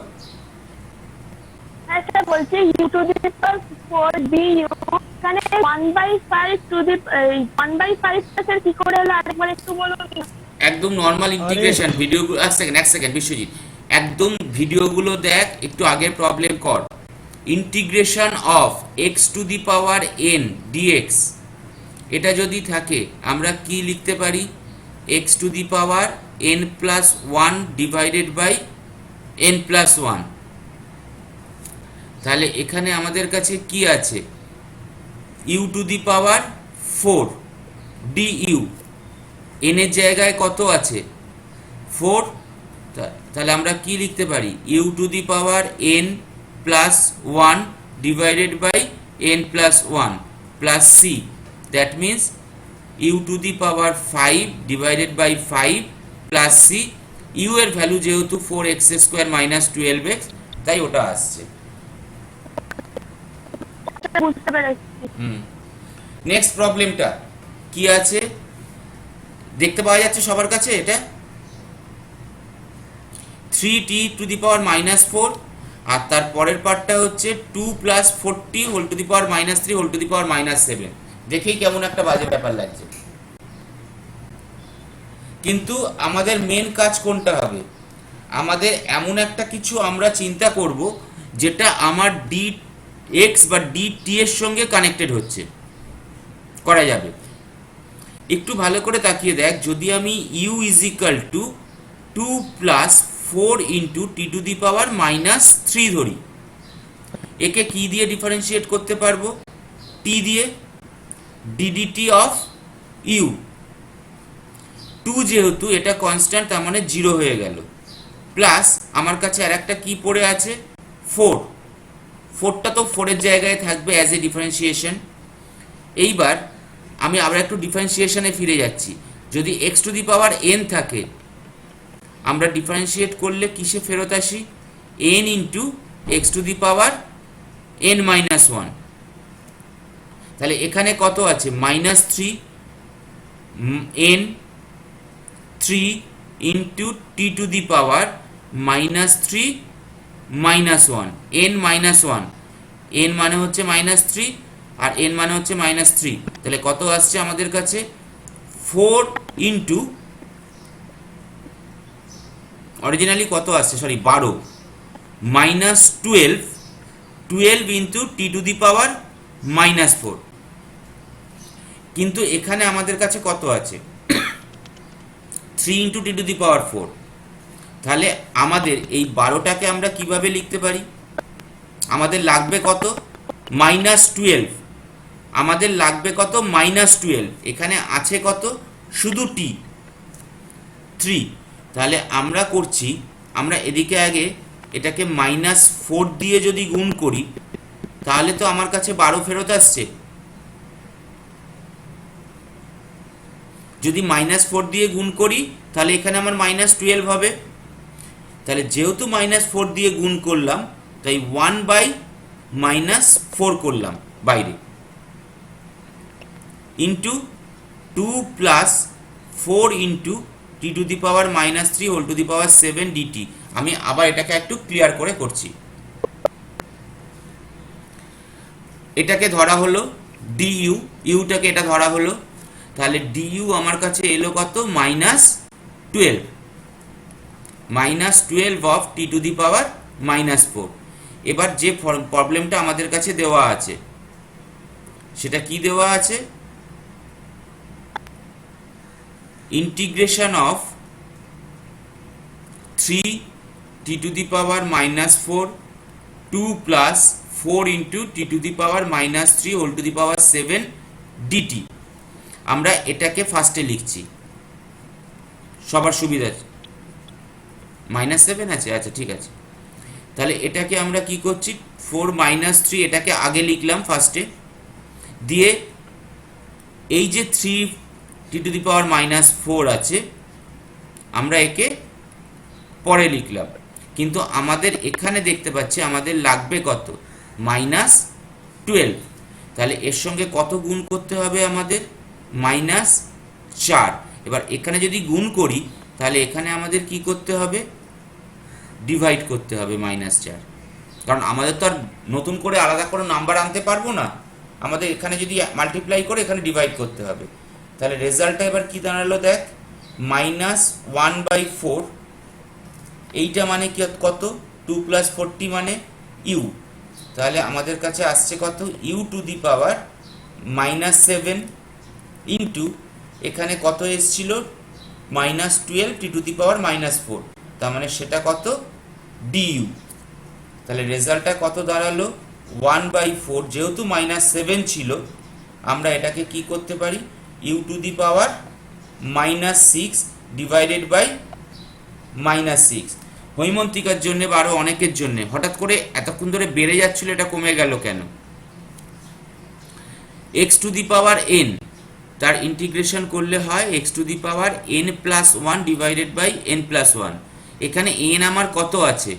হ্যাঁ স্যার, বলছি u to the power 4 d u এখানে 1/5 টু দি 1/5 স্যার কি করে হলো আরেকবার একটু বলুন। একদম নরমাল ইন্টিগ্রেশন ভিডিও। এক সেকেন্ড বিশ্বজিৎ, একদম ভিডিওগুলো দেখ, একটু আগের প্রবলেম কর। Integration of x to the power n dx, এটা যদি থাকে আমরা কি লিখতে পারি? x to the power n plus 1 divided by n plus 1। তাহলে এখানে আমাদের কাছে কি আছে? u to the power 4 du, n এর জায়গায় কত আছে? 4। তাহলে আমরা কি লিখতে পারি? u to the power n plus 1 divided by n plus 1 plus c, that means u to the power 5 divided by 5 plus c। u এর ভ্যালু যেহেতু 4x² - 12x, তাই ওটা আসছে। বুঝতে পেরেছি। নেক্সট প্রবলেমটা কি আছে দেখতে পাওয়া যাচ্ছে সবার কাছে? এটা 3t টু দি পাওয়ার -4, আর তার পরের পার্টটা হচ্ছে 2 plus 40 whole to the power -3 whole to the power -7। দেখেই কেমন একটা বাজে ব্যাপার লাগছে। কিন্তু আমাদের মেন কাজ কোনটা হবে? আমাদের এমন একটা কিছু আমরা চিন্তা করব যেটা আমার dx বা dt এর সঙ্গে কানেক্টেড হচ্ছে, করা যাবে। একটু ভালো করে তাকিয়ে দেখ, যদি আমি u is equal to 2 plus 4 into t to the power -3 ধরি, একে কি দিয়ে ডিফারেন্সিয়েট করতে পারবো? t দিয়ে, ddt অফ u। 2 যেহেতু এটা কনস্ট্যান্ট, তার মানে 0 হয়ে গেল, প্লাস আমার কাছে আর একটা কি পড়ে আছে? 4। 4টা তো 4 এর জায়গায় থাকবে অ্যাজ এ ডিফারেন্সিয়েশন। এইবার আমি আবার একটু ডিফারেন্সিয়েশনে ফিরে যাচ্ছি। যদি x to the power n থাকে, আমরা ডিফারেন্সিয়েট করলে কিসে ফেরত আসি? n into x to the power n minus 1। তাহলে এখানে কত আছে? -3 n 3 into t to the power -3 minus 1 n minus 1। n মানে হচ্ছে -3 আর n মানে হচ্ছে -3। তাহলে কত আসছে আমাদের কাছে? 4 ইন্টু, অরিজিনালি কত আসছে, sorry 12, -12 12 into t to the power -4। কিন্তু এখানে আমাদের কাছে কত আছে? 3 into t to the power 4। তাহলে আমাদের এই 12টাকে আমরা কিভাবে লিখতে পারি? আমাদের লাগবে কত? -12। আমাদের লাগবে কত? -12। এখানে আছে কত? শুধু t 3। তাহলে আমরা করছি, আমরা এদিকে আগে এটাকে -4 দিয়ে যদি গুণ করি, তাহলে তো আমার কাছে 12 ফেরত আসছে। যদি -4 দিয়ে গুণ করি, তাহলে এখানে আমার -12 হবে। তাহলে যেহেতু -4 দিয়ে গুণ করলাম, তাই 1/-4 করলাম বাইরে, into 2 plus 4 into t to the power -3 whole to the power 7 dt। আমি আবার এটাকে একটু ক্লিয়ার করে করছি। এটাকে ধরা হলো du, ইউটাকে এটা ধরা হলো, তাহলে du আমার কাছে এলো কত? -12। Minus 12 of t to the power -4। এবার যে প্রবলেমটা আমাদের কাছে দেওয়া আছে সেটা কি দেওয়া আছে, integration of 3 t to the power -4 2 plus 4 into t to the power -3 whole to the power 7 dt. আমরা এটাকে ফার্স্টে লিখছি সবার সুবিধা। -7 আছে, আচ্ছা ঠিক আছে। তাহলে এটাকে আমরা কি করছি, 4 - 3 এটাকে আগে লিখলাম ফার্স্টে, দিয়ে এই যে 3 টি টু দি পাওয়ার -4 আছে আমরা একে পরে লিখলাম। কিন্তু আমাদের এখানে দেখতে পাচ্ছি আমাদের লাগবে কত, -12। তাহলে এর সঙ্গে কত গুণ করতে হবে আমাদের, -4। এবার এখানে যদি গুণ করি তাহলে এখানে আমাদের কি করতে হবে, ডিভাইড করতে হবে -4, কারণ আমাদের তো আর নতুন করে আলাদা করে নাম্বার আনতে পারবো না, আমাদের এখানে যদি মাল্টিপ্লাই করে এখানে ডিভাইড করতে হবে। তাহলে রেজাল্টটা এবার কি দাঁড়ালো দেখ, -1/4, এইটা মানে কি কত, 2 + 40 মানে ইউ। তাহলে আমাদের কাছে আসছে কত, u to the power -7 into এখানে কত এসছিল, -12 টি টু দি পাওয়ার -4, তার মানে সেটা কত, ডিইউ। তাহলে রেজাল্টটা কত দাঁড়ালো, 1/4। যেহেতু -7 ছিল আমরা এটাকে কি করতে পারি, u to the power -6 divided by -6। হৈমন্তিকার জন্য বা আরও অনেকের জন্য হঠাৎ করে এতক্ষণ ধরে বেড়ে যাচ্ছিল, এটা কমে গেল কেন, x to the power n, তার ইন্টিগ্রেশন করলে হয় x to the power n+1 divided by n+1। এখানে n আমার কত আছে,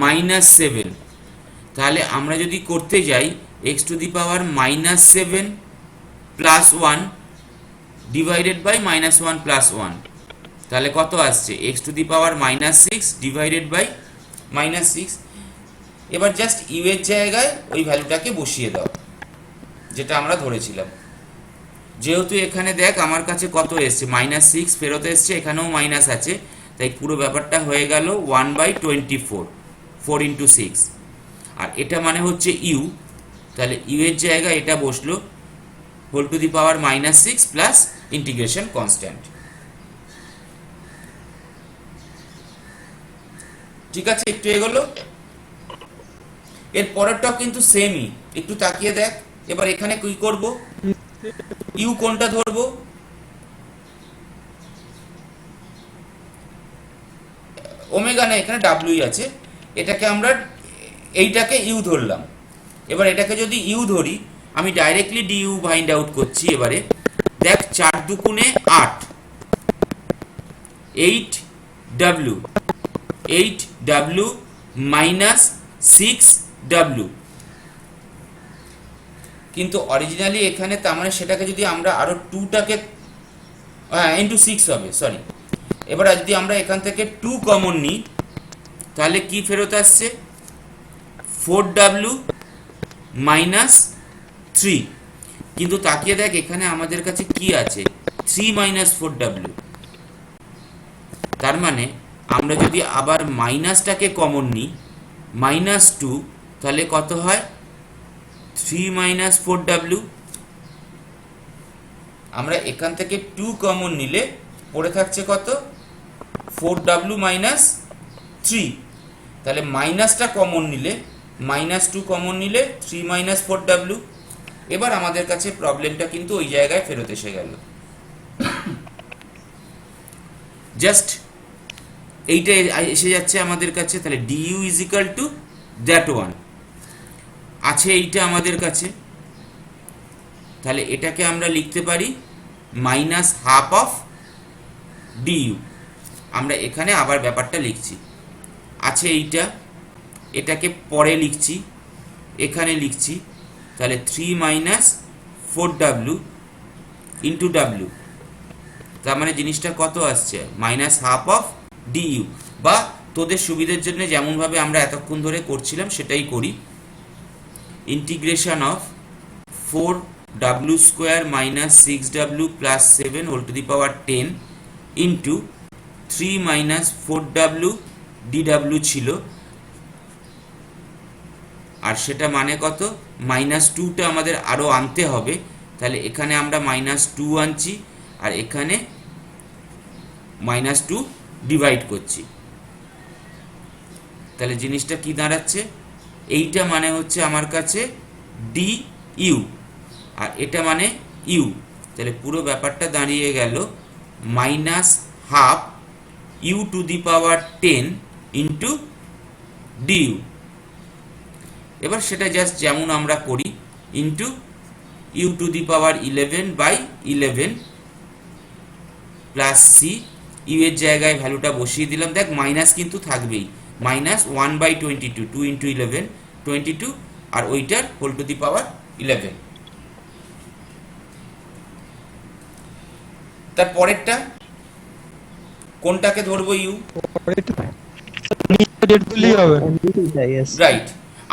-7। তাহলে আমরা যদি করতে যাই x to the power -7 +1 divided by -1 + 1, তাহলে কত আসছে, x to the power -6 divided by -6। এবার জাস্ট ইউ এর জায়গায় ওই ভ্যালুটাকে বসিয়ে দাও যেটা আমরা ধরেছিলাম। যেহেতু এখানে দেখ আমার কাছে কত এসছে, -6 ফেরত এসছে, এখানেও মাইনাস আছে, তাই পুরো ব্যাপারটা হয়ে গেল 1/24, 4 × 6। আর এটা মানে হচ্ছে ইউ, তাহলে ইউ এর জায়গায় এটা বসলো whole to the power -6 plus integration constant. ঠিক আছে, একটু এগোলো। এর পরেরটাও কিন্তু সেমই, একটু তাকিয়ে দেখ। এবার এখানে কি করব, ইউ কোনটা ধরবো, ওমেগা না, এখানে ডাব্লিউই আছে, এটাকে আমরা এইটাকে ইউ ধরলাম। এবার এটাকে যদি ইউ ধরি আমি ডাইরেক্টলি ডিইউ ফাইন্ড আউট করছি। এবারে দেখ 4 × 2 = 8, 8w, 8w - 6w, কিন্তু অরিজিনালি এখানে তার মানে সেটাকে যদি আমরা আরো 2টাকে ইন্টু 6 হবে, সরি। এবার যদি আমরা এখান থেকে 2 কমন নিই তাহলে কি ফেরত আসছে, 4w - 3। কিন্তু তাকিয়ে দেখ এখানে আমাদের কাছে কি আছে, 3 - 4w। তার মানে আমরা যদি আবার মাইনাসটাকে কমন নিই -2, তাহলে কত হয়, 3 - 4w। আমরা এখান থেকে 2 কমন নিলে পড়ে থাকছে কত, 4w - 3। তাহলে মাইনাসটা কমন নিলে, -2 কমন নিলে 3 - 4w। এবার আমাদের কাছে প্রবলেমটা কিন্তু ওই জায়গায় ফেরত এসে গেল। জাস্ট এইটা এসে যাচ্ছে আমাদের কাছে। তাহলে DU is equal to that one আছে, এইটা আমাদের কাছে। তাহলে এটাকে আমরা লিখতে পারি -12 অফ ডিইউ। আমরা এখানে আবার ব্যাপারটা লিখছি, আছে এইটা, এটাকে পরে লিখছি, এখানে লিখছি। তাহলে 3 - 4w ইন্টু w, তার মানে জিনিসটা কত আসছে, -12 অফ ডিইউ। বা তোদের সুবিধার জন্য যেমনভাবে আমরা এতক্ষণ ধরে করছিলাম সেটাই করি, integration of 4w² - 6w + 7 whole to the power 10 into 3 minus 4w dw ছিল, আর সেটা মানে কত, -2টা আমাদের আরও আনতে হবে। তাহলে এখানে আমরা -2 আনছি আর এখানে -2 ডিভাইড করছি। তাহলে জিনিসটা কি দাঁড়াচ্ছে, এইটা মানে হচ্ছে আমার কাছে ডি ইউ আর এটা মানে ইউ। তাহলে পুরো ব্যাপারটা দাঁড়িয়ে গেল -12 u to the power 10 into du. এবার সেটা জাস্ট যেমন আমরা করি, into u to the power 11/11 plus c, u এর জায়গায় ভ্যালুটা বসিয়ে দিলাম। দেখ মাইনাস কিন্তু থাকবেই, -1/22, 2 ইন্টু 11 22, আর ওইটার হোল টু দি পাওয়ার 11। তার পরেরটা কোনটাকে ধরবো, ইউ, Yes. রাইট।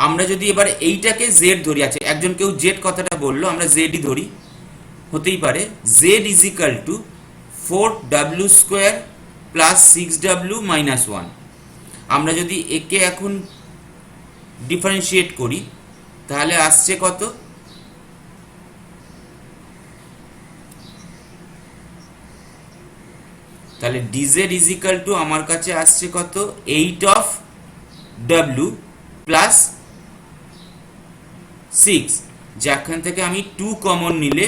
আমরা যদি এবার এইটাকে জেড ধরি, আছে একজন কেউ জেড কথাটা বললো, আমরা জেডই ধরি, হতেই পারে। Z is equal two 4w² plus 6w minus 1। আমরা যদি একে এখন ডিফারেন্সিয়েট করি তাহলে আসছে কত, তাহলে dz ইজ ইকাল টু আমার কাছে আসছে কত, 8 প্লাস 6, যেখান থেকে আমি 2 কমন নিলে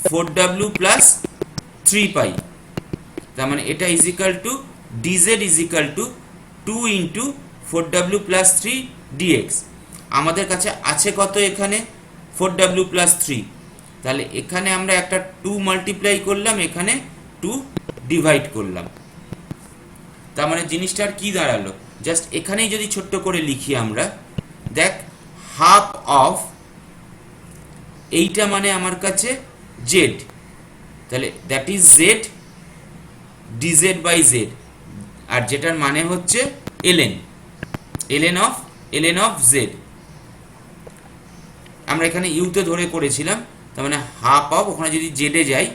4w প্লাস 3 পাই। তার মানে এটা is equal two dz is equal to 2 into 4w plus 3 dx। আমাদের কাছে আছে কত এখানে, 4w প্লাস 3। তাহলে এখানে আমরা একটা 2 মাল্টিপ্লাই করলাম, এখানে 2 ডিভাইড করলাম। তার মানে জিনিসটা আর কি দাঁড়ালো, জাস্ট এখানেই যদি ছোট্ট করে লিখি আমরা, দেখ হাফ অফ এইটা মানে আমার কাছে জেড, তাহলে that is z d z by z, আর যেটার মানে হচ্ছে ln অফ জেড। আমরা এখানে ইউতে ধরে করেছিলাম, তার মানে হাফ অফ, ওখানে যদি জেডে যাই,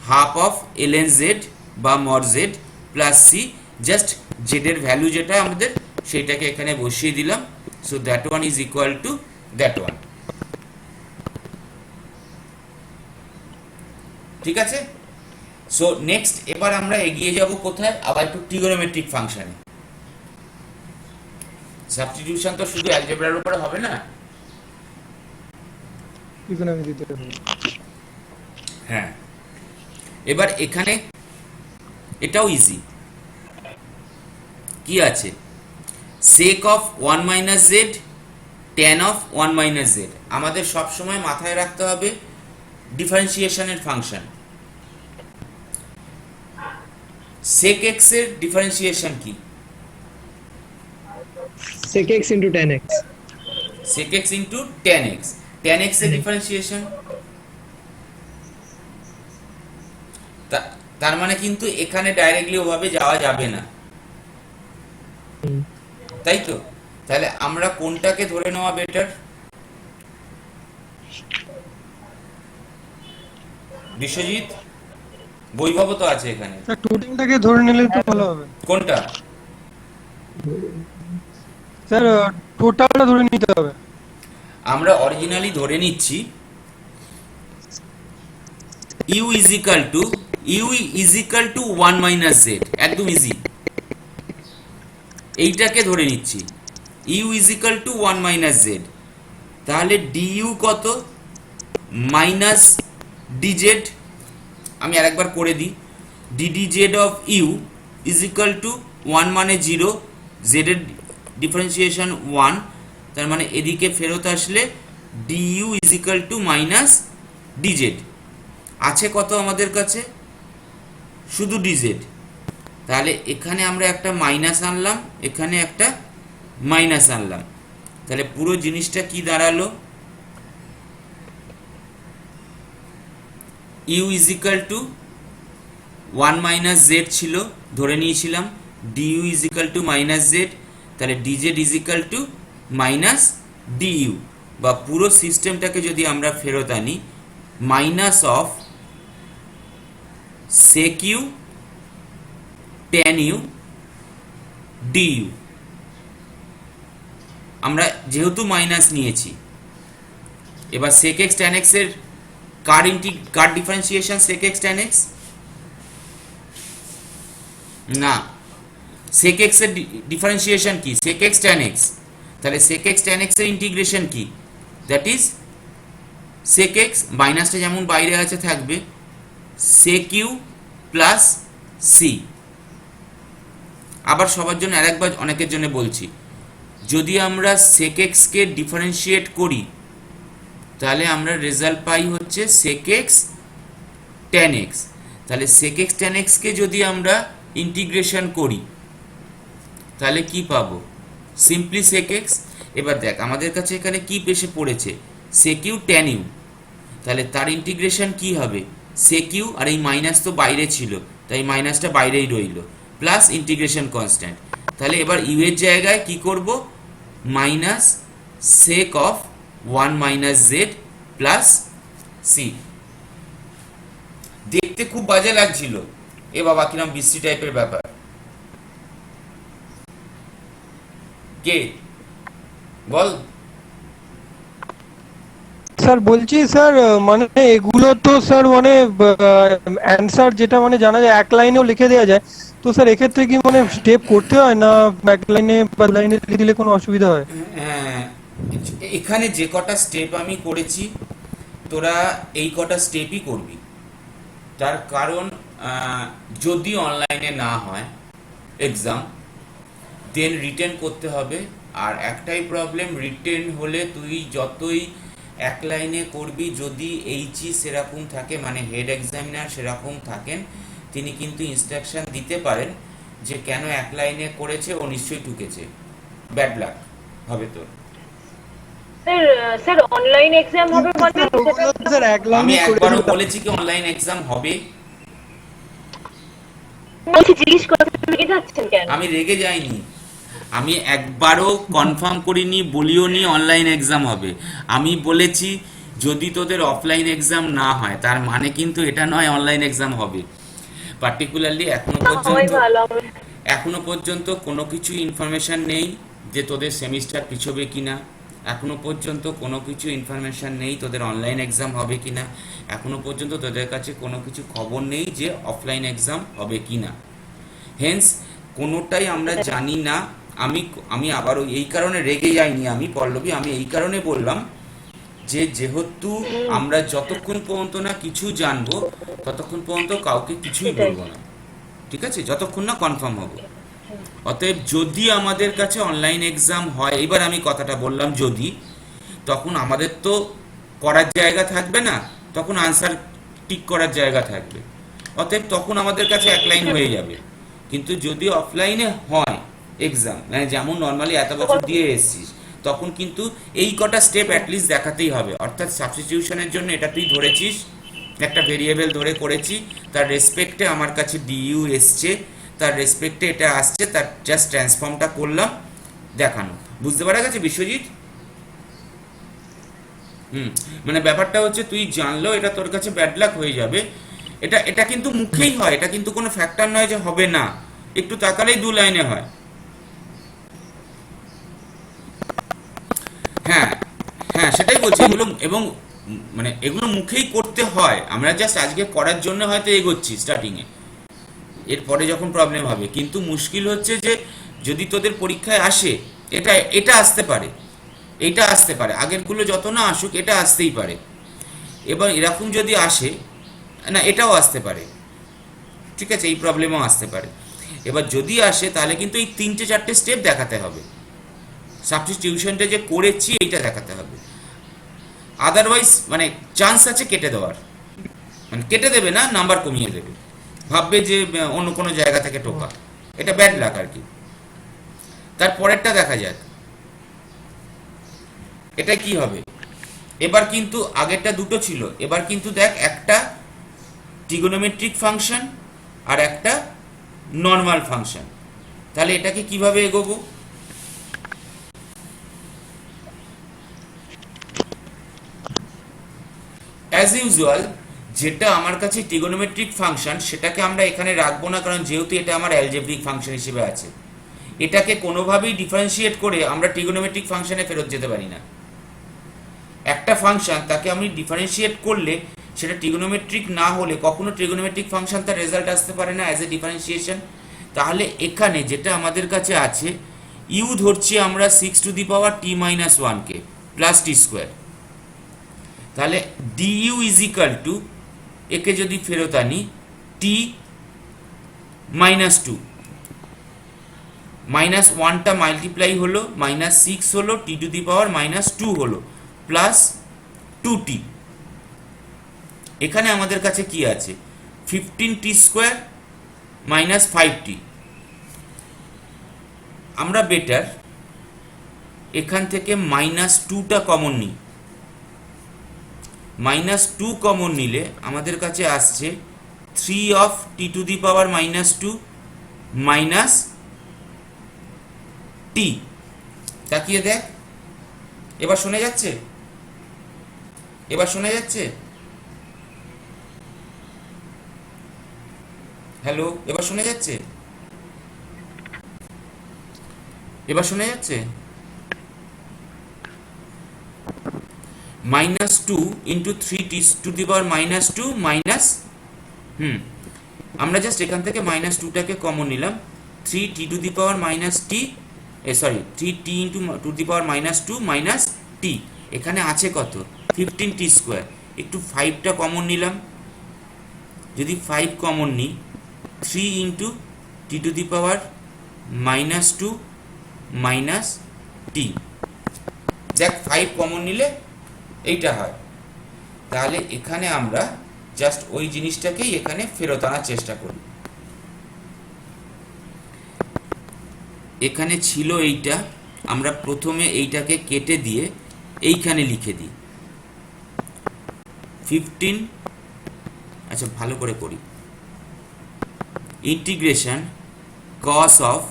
হাফ অফ ln জেড বা mod z plus c, just জেডের ভ্যালু যেটা আমাদের সেইটাকে এখানে বসিয়ে দিলাম। So that one is equal to that one. ঠিক আছে। সো নেক্সট এবার আমরা এগিয়ে যাব কোথায়, আবার একটু ট্রিগোনোমেট্রিক ফাংশনে। সাবস্টিটিউশন তো শুধু অ্যালজেব্রার উপরে হবে না, হ্যাঁ। এবার এখানে এটাও ইজি, কি আছে, sec of 1 minus Z, tan of 1 minus Z. আমাদের সব সময় মাথায় রাখতে হবে ডিফারেন্সিয়েশনের ফাংশন। sec x এর ডিফারেন্সিয়েশন কি, Sec x into tan x. sec x into tan x, tan x এর ডিফারেন্সিয়েশন। তার মানে কিন্তু এখানে ডাইরেক্টলি ওভাবে যাওয়া যাবে না, তাই তো। তাহলে আমরা কোনটাকে ধরে নেওয়া বেটার, বিশ্বজিৎ, বৈভব তো আছে এখানে, টোটালটাকে ধরে নিলে তো ভালো হবে। কোনটা, স্যার টোটালটা ধরে নিতে হবে। আমরা অরিজিনালি ধরে নিচ্ছি u is equal two 1 minus Z, একদম ইজি। এইটাকে ধরে নিচ্ছি u is equal two 1 minus Z, তাহলে du কত, মাইনাস dz, আমি আরেকবার করে দিই, ddz of u is equal two 1 মানে 0, z এর ডিফারেন্সিয়েশন 1, তার মানে এদিকে ফেরত আসলে du is equal two minus dz। আছে কত আমাদের কাছে, শুধু dz, তাহলে এখানে আমরা একটা মাইনাস আনলাম, এখানে একটা মাইনাস আনলাম, তাহলে পুরো জিনিসটা কি দাঁড়ালো, u is equal two 1 minus Z ছিল, ধরে নিয়েছিলাম, du is equal two minus Z, তাহলে dz is equal two minus du, বা পুরো সিস্টেমটাকে যদি আমরা ফেরত আনি, minus of sec u tan u du। আমরা যেহেতু মাইনাস নিয়েছি, এবার sec x tan x এর কার differentiation sec x tan x না, sec x এর ডিফারেন্সিয়েশন কি sec x tan x, তাহলে sec x tan x এর ইন্টিগ্রেশন কি, দ্যাট ইজ sec x মাইনাসটা যেমন বাইরে আছে থাকবে sec u প্লাস c। আবার সবার জন্য আরেকবার অনেকের জন্য বলছি, যদি আমরা sec x কে ডিফারেন্সিয়েট করি তাহলে আমরা রেজাল্ট পাই হচ্ছে sec x tan x। তাহলে sec x tan x কে যদি আমরা ইন্টিগ্রেশন করি তাহলে কি পাবো, সিম্পলি sec x। এবার দেখ আমাদের কাছে এখানে কি এসে পড়েছে sec u tan u, তাহলে তার ইন্টিগ্রেশন কি হবে sec u, আর এই মাইনাস তো বাইরে ছিল তাই মাইনাসটা বাইরেই রইল, প্লাস ইন্টিগ্রেশন কনস্ট্যান্ট। তাহলে এবার ইউ এর জায়গায় কি করব, minus sec of 1 minus z plus c. দেখতে খুব বাজে লাগছিল, এ বাবা কিরম বিশ্রী টাইপের ব্যাপার। কে বল? স্যার বলছি স্যার, মানে এগুলো তো স্যার মানে অ্যান্সার যেটা মানে জানা যায় এক লাইনেও লিখে দেওয়া যায়, তো স্যার এক্ষেত্রে কি মানে স্টেপ করতে হয় না এক লাইনে বা লাইনে লিখে দিলে কোনো অসুবিধা হয়? এখানে যে কটা স্টেপ আমি করেছি তোরা এই কটা স্টেপই করবি, তার কারণ যদি অনলাইনে না হয় এক্সাম দেন রিটেন করতে হবে। আর একটাই প্রবলেম, রিটেন হলে তুই যতই এক লাইনে করবি, যদি এইচই সেরকম থাকে মানে হেড এক্সামিনার সেরকম থাকেন, তিনি কিন্তু ইনস্ট্রাকশন দিতে পারেন যে কেন এক লাইনে করেছে, ও নিশ্চয়ই ঠুকেছে, ব্যাড লাক হবে তোর। স্যার অনলাইন এক্সাম হবে মানে স্যার এক আমি লাইনে একবারও বলেছি কি অনলাইন এক্সাম হবে? বলছি জিজ্ঞেস করতে রেগে যাচ্ছেন কেন? আমি রেগে যাইনি, আমি একবারও কনফার্ম করিনি, বলিও নি অনলাইন এক্সাম হবে। আমি বলেছি যদি তোদের অফলাইন এক্সাম না হয় তার মানে কিন্তু এটা নয় অনলাইন এক্সাম হবে। পার্টিকুলারলি এখনো পর্যন্ত কোনো কিছু ইনফরমেশন নেই যে তোদের সেমিস্টার পিছবে কিনা, এখনো পর্যন্ত কোনো কিছু ইনফরমেশন নেই তোদের অনলাইন এক্সাম হবে কিনা, এখনো পর্যন্ত তোদের কাছে কোনো কিছু খবর নেই যে অফলাইন এক্সাম হবে কিনা। হেন্স কোনোটাই আমরা জানি না। আমি আবারও এই কারণে রেগে যাইনি আমি পল্লবী, আমি এই কারণে বললাম যে যেহেতু আমরা যতক্ষণ পর্যন্ত না কিছু জানবো ততক্ষণ পর্যন্ত কাউকে কিছুই বলবো না, ঠিক আছে, যতক্ষণ না কনফার্ম হবো। অতএব যদি আমাদের কাছে অনলাইন এক্সাম হয়, এবার আমি কথাটা বললাম যদি, তখন আমাদের তো করার জায়গা থাকবে না, তখন আনসার টিক করার জায়গা থাকবে, অতএব তখন আমাদের কাছে এক লাইন হয়ে যাবে। কিন্তু যদি অফলাইনে হয় এক্সাম, মানে যেমন নর্মালি এত বছর দিয়ে এসেছিস, তখন কিন্তু এই কটা স্টেপ অ্যাটলিস্ট দেখাতেই হবে। অর্থাৎ সাবস্টিটিউশনের জন্য এটা তুই ধরেছিস, একটা ভেরিয়েবল ধরে করেছি, তার রেসপেক্টে আমার কাছে ডিইউ এসছে, তার রেসপেক্টে এটা আসছে, তার জাস্ট ট্রান্সফর্মটা করলাম, দেখানো। বুঝতে পারা গেছে বিশ্বজিৎ? মানে ব্যাপারটা হচ্ছে তুই জানলেও এটা তোর কাছে ব্যাড লাক হয়ে যাবে। এটা কিন্তু মুখেই হয়, এটা কিন্তু কোনো ফ্যাক্টর নয় যে হবে না, একটু তাকালেই দু লাইনে হয়। হ্যাঁ হ্যাঁ সেটাই বলছি, এগুলো এবং মানে এগুলো মুখেই করতে হয়, আমরা জাস্ট আজকে করার জন্য হয়তো এগোচ্ছি স্টার্টিংয়ে, এরপরে যখন প্রবলেম হবে। কিন্তু মুশকিল হচ্ছে যে যদি তোদের পরীক্ষায় আসে এটা আসতে পারে, এটা আসতে পারে, আগেরগুলো যত না আসুক এটা আসতেই পারে। এবার এরকম যদি আসে না, এটাও আসতে পারে, ঠিক আছে, এই প্রবলেমও আসতে পারে। এবার যদি আসে তাহলে কিন্তু এই 3-4টে স্টেপ দেখাতে হবে, সাবস্টিটিউশনটা যে করেছি এইটা দেখাতে হবে, আদারওয়াইজ মানে চান্স আছে কেটে দেওয়ার, মানে কেটে দেবে না, নাম্বার কমিয়ে দেবে, ভাববে যে অন্য কোনো জায়গা থেকে টোকা, এটা ব্যাড লাক আর কি। তারপরেরটা দেখা যাক এটা কি হবে। এবার কিন্তু আগেরটা দুটো ছিল, এবার কিন্তু দেখ একটা ট্রিগোনোমেট্রিক ফাংশন আর একটা নর্মাল ফাংশন। তাহলে এটাকে কিভাবে এগোবো? অ্যাজ ইউজুয়াল যেটা আমার কাছে ট্রিগোনোমেট্রিক ফাংশন সেটাকে আমরা এখানে রাখবো না, কারণ যেহেতু এটা আমার অ্যালজেব্রিক ফাংশন হিসেবে আছে। এটাকে কোনোভাবেই ডিফারেন্সিয়েট করে আমরা ট্রিগোনোমেট্রিক ফাংশনে ফেরত যেতে পারি না। একটা ফাংশন তাকে আমি ডিফারেন্সিয়েট করলে সেটা ট্রিগোনোমেট্রিক না হলে কখনো ট্রিগোনোমেট্রিক ফাংশন তার রেজাল্ট আসতে পারে না অ্যাজ এ ডিফারেন্সিয়েশন। তাহলে এখানে যেটা আমাদের কাছে আছে, ইউ ধরছি আমরা 6⁻t−1 কে প্লাস টি স্কোয়ার। তাহলে ডিইউ ইজ ইকাল টু, একে যদি ফেরত আনি, t−2 -1টা মাল্টিপ্লাই হলো, -6 হলো, t⁻−2 হলো, প্লাস 2t। এখানে আমাদের কাছে কি আছে, 15t² -5t। আমরা বেটার এখান থেকে -2টা কমন নিই। -2 কমন নিলে আমাদের কাছে আসছে 3t⁻−2 মাইনাস t। তাকিয়ে দেখ, এবার শোনা যাচ্ছে? এবার শোনা যাচ্ছে? হ্যালো, এবার শোনা যাচ্ছে? এবার শোনা যাচ্ছে? -2 ইন্টু 3t⁻−2 মাইনাস, আমরা জাস্ট এখান থেকে -2টাকে কমন নিলাম, 3t⁻2 মাইনাস t। এখানে আছে কত, 15t²। একটু 5টা কমন নিলাম, যদি 5 কমন নিই, 3 ইন্টু t⁻−2 মাইনাস t। দেখ 5 কমন নিলে এইটা হয়। তাহলে এখানে আমরা জাস্ট ওই জিনিসটাকেই এখানে ফেরত আনার চেষ্টা করি। এখানে ছিল এইটা, আমরা প্রথমে এইটাকে কেটে দিয়ে এইখানে লিখে দিই 15। আচ্ছা, ভালো করে করি। Integration cos of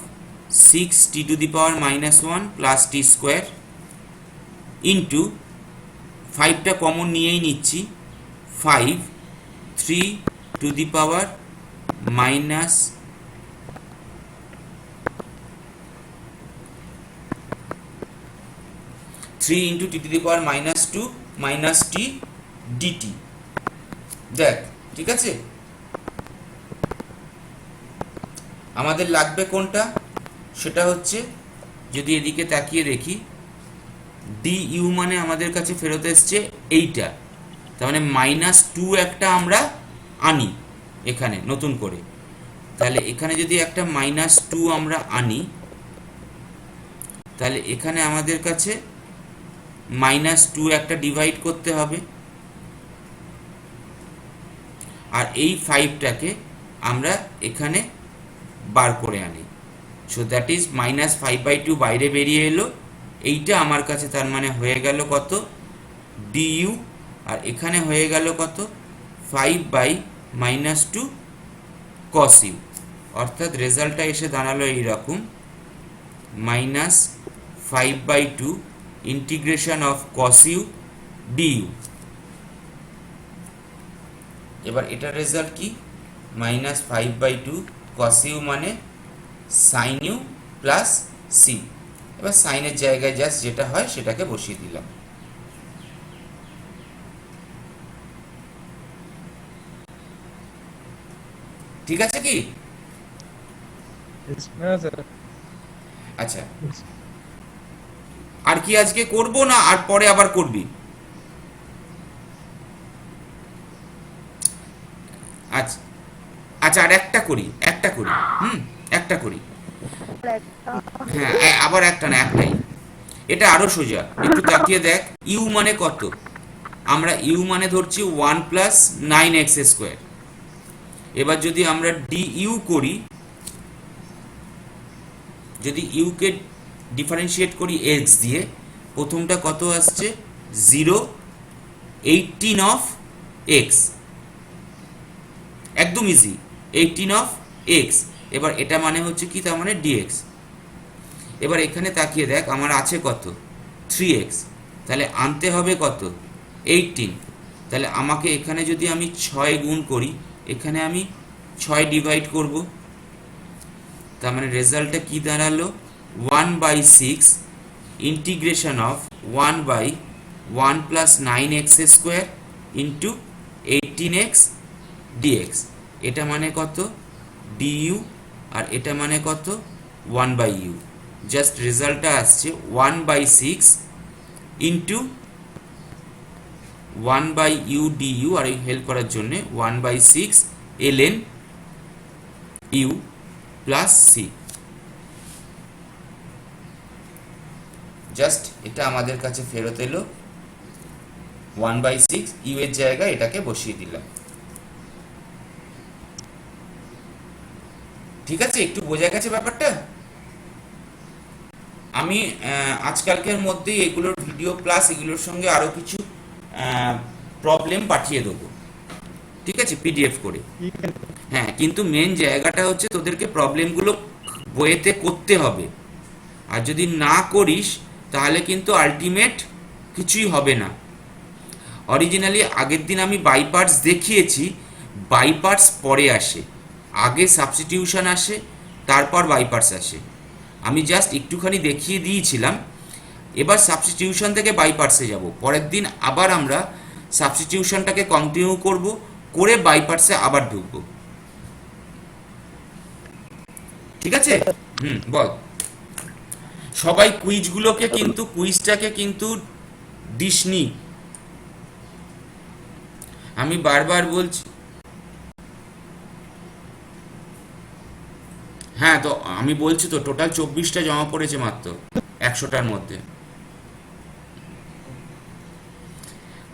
6t⁻−1 plus t² into 5টা কমন নিয়েই নিচ্ছি, 5 3t⁻² মাইনাস t dt। দেখ, ঠিক আছে? আমাদের লাগবে কোনটা, সেটা হচ্ছে, যদি এদিকে তাকিয়ে দেখি, ডিইউ মানে আমাদের কাছে ফেরত এসছে এইটা। তার মানে -2 একটা আমরা আনি এখানে নতুন করে। তাহলে এখানে যদি একটা -2 আমরা আনি, তাহলে এখানে আমাদের কাছে -2 একটা ডিভাইড করতে হবে, আর এই 5টাকে আমরা এখানে বার করে আনি। সো দ্যাট ইজ -5/2 বাইরে বেরিয়ে এলো। এইটা আমার কাছে তার মানে হয়ে গেল কত, ডিইউ, আর এখানে হয়ে গেল কত, 5/-2 cos u। অর্থাৎ রেজাল্টটা এসে দাঁড়ালো এইরকম, -5/2 integration of cos u du। এবার এটার রেজাল্ট কি, -5/2 cos u মানে sin u প্লাস c। এবার সাইনের জায়গায় জাস্ট যেটা হয় সেটাকে বসিয়ে দিলাম। ঠিক আছে কি? আচ্ছা, আর কি আজকে করব না আর পরে আবার করবি? আচ্ছা আচ্ছা, আর একটা করি একটা করি হ্যাঁ, আবার একটা না, একটাই। এটা আরো সোজা, একটু তাকিয়ে দেখ। ইউ মানে কত, আমরা ইউ মানে ধরছি 1 + 9x²। এবার যদি আমরা ডিইউ করি, যদি ইউ কে ডিফারেন্সিয়েট করি x দিয়ে, প্রথমটা কত আসছে, 0/18 অফ x, একদম ইজি, 18 অফ x। এবার এটা মানে হচ্ছে কি, তার মানে dx। এবার এখানে তাকিয়ে দেখ, আমার আছে কত, 3x। তাহলে আনতে হবে কত, 18। তাহলে আমাকে এখানে যদি আমি 6 গুণ করি, এখানে আমি 6 ডিভাইড করব, তার মানে রেজাল্টটা কি দাঁড়ালো 1/6 integration of 1/1 plus 9x square into 18x dx। এটা মানে কত du আর এটা মানে কত 1/u। জাস্ট রেজাল্টটা আসছে 1/6 ইন্টু 1/u du, আর এই হেল্প করার জন্য 1/6 ln u plus c। Just এটা আমাদের কাছে ফেরত এলো 1/6, u এর জায়গায় এটাকে বসিয়ে দিলাম। ঠিক আছে, একটু বোঝা গেছে ব্যাপারটা? আমি আজকালকের মধ্যেই এগুলোর ভিডিও প্লাস এগুলোর সঙ্গে আরো কিছু প্রবলেম পাঠিয়ে দেবো, ঠিক আছে, পিডিএফ করে। হ্যাঁ, কিন্তু মেন জায়গাটা হচ্ছে তোদেরকে প্রবলেমগুলো বইয়েতে করতে হবে, আর যদি না করিস তাহলে কিন্তু আলটিমেট কিছুই হবে না। অরিজিনালি আগের দিন আমি বাই পার্টস দেখিয়েছি, বাই পার্টস পরে আসে, আগে সাবস্টিটিউশন আসে, তারপর বাই পার্টস আসে। আমি জাস্ট একটুখানি দেখিয়ে দিয়েছিলাম, এবার সাবস্টিটিউশন থেকে বাই পার্টসে যাব। পরের দিন আবার আমরা সাবস্টিটিউশনটাকে কন্টিনিউ করব, করে বাই পার্টসে আবার ঢুকবো। ঠিক আছে? বল। সবাই কুইজগুলোকে কিন্তু, কুইজটাকে কিন্তু দিসনি, আমি বারবার বলছি। হ্যাঁ, তো আমি বলছি তো টোটাল 24টা জমা পড়েছে মাত্র 100টার মধ্যে।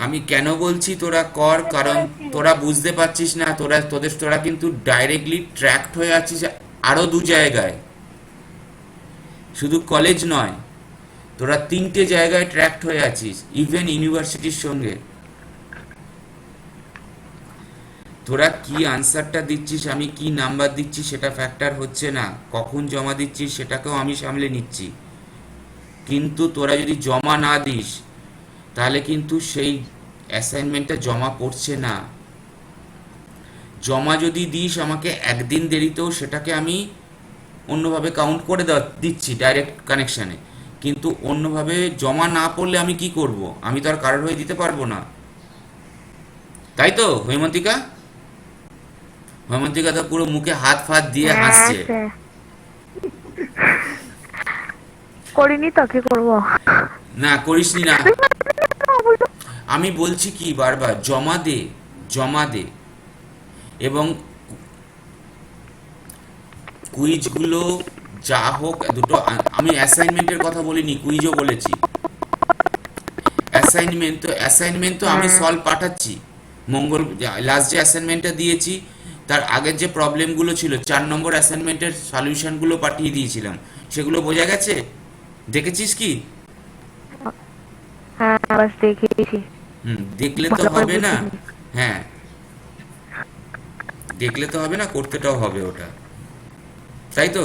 আমি কেন বলছি তোরা কর, কারণ তোরা বুঝতে পারছিস না, তোরা কিন্তু ডাইরেক্টলি ট্র্যাকড হয়ে আছিস আরো 2 জায়গায়, শুধু কলেজ নয়, তোরা 3টে জায়গায় ট্র্যাকড হয়ে আছিস, ইভেন ইউনিভার্সিটির সঙ্গে। তোরা কি আনসারটা দিচ্ছিস, আমি কি নাম্বার দিচ্ছি সেটা ফ্যাক্টর হচ্ছে না, কখন জমা দিচ্ছিস সেটাকেও আমি সামলে নিচ্ছি। কিন্তু তোরা যদি জমা না দিস তাহলে কিন্তু সেই অ্যাসাইনমেন্টটা জমা পড়ছে না। জমা যদি দিস আমাকে একদিন দেরিতেও সেটাকে আমি অন্যভাবে কাউন্ট করে দিচ্ছি ডাইরেক্ট কানেকশানে, কিন্তু অন্যভাবে জমা না পড়লে আমি কি করব? আমি তো আর কারোর হয়ে দিতে পারবো না, তাই তো? হৈমন্তিকা তো পুরো মুখে হাত ফাত দিয়ে হাসছে। করিনি তো, কি করবো? না করিসনি না, আমি বলছি কি বারবার জমা দে, এবং কুইজগুলো যা হোক দুটো, আমি অ্যাসাইনমেন্টের কথা বলিনি, কুইজও বলেছি। অ্যাসাইনমেন্ট তো আমি সলভ পাঠাচ্ছি, লাস্ট যে অ্যাসাইনমেন্টটা দিয়েছি তার আগের যে প্রবলেমগুলো ছিল 4 নম্বর অ্যাসাইনমেন্টের সলিউশনগুলো পাঠিয়ে দিয়েছিলাম, সেগুলো বোঝা গেছে? দেখেছিস কি? হ্যাঁ, বাস দেখেছি। দেখলে তো হবে না, হ্যাঁ দেখলে তো হবে না, করতেটাও হবে ওটা, তাই তো?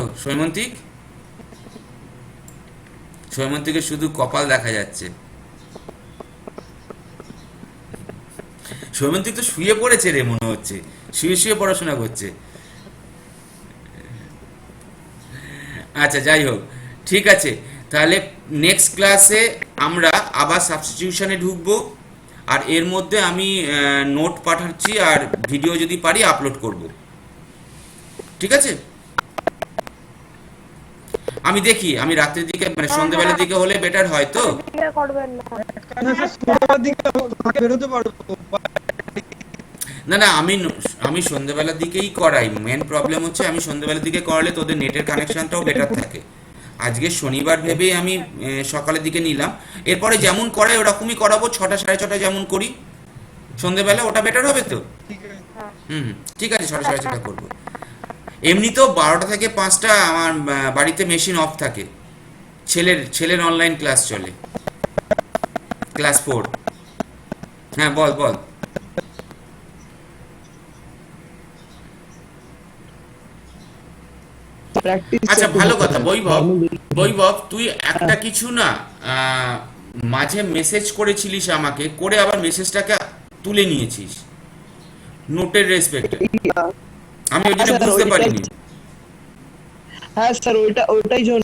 সৈমন্তিকে শুধু কপাল দেখা যাচ্ছে। সৈমন্তিক তো শুয়ে পড়েছে রে, মনে হচ্ছে শুয়ে পড়াশোনা করছে। আচ্ছা, যাই হোক, ঠিক আছে, তাহলে নেক্সট ক্লাসে আমরা আবার সাবস্টিটিউশনে ঢুকবো, আর এর মধ্যে আমি নোট পাঠাচ্ছি আর ভিডিও যদি পারি আপলোড করব, ঠিক আছে? আমি দেখি, আমি রাত্রের দিকে মানে সন্ধ্যেবেলার দিকে হলে বেটার হয় তো। না, আমি সন্ধ্যেবেলার দিকেই করাই। মেন প্রবলেম হচ্ছে আমি সন্ধ্যেবেলার দিকে করালে তোদের নেটের কানেকশনটাও বেটার থাকে। আজকে শনিবার ভেবেই আমি সকালের দিকে নিলাম, এরপরে যেমন করাই ওরকমই করাবো, 6টা 6:30 যেমন করি সন্ধ্যেবেলা, ওটা বেটার হবে তো? ঠিক আছে, 6টা 6:30 করবো। এমনিতেও 12টা থেকে 5টা আমার বাড়িতে মেশিন অফ থাকে, ছেলের অনলাইন ক্লাস চলে, ক্লাস 4। হ্যাঁ, বল। আচ্ছা, ভালো কথা। বৈভব তুই একটা কিছু না মাঝে মেসেজ করেছিলিস আমাকে, করে আবার মেসেজটাকে তুলে নিয়েছিস নোটের রেসপেক্টে। আমি ওই জন্য স্যার, বুঝতে ওইটাই- পারিনি। হ্যাঁ স্যার, ওইটাই জন্য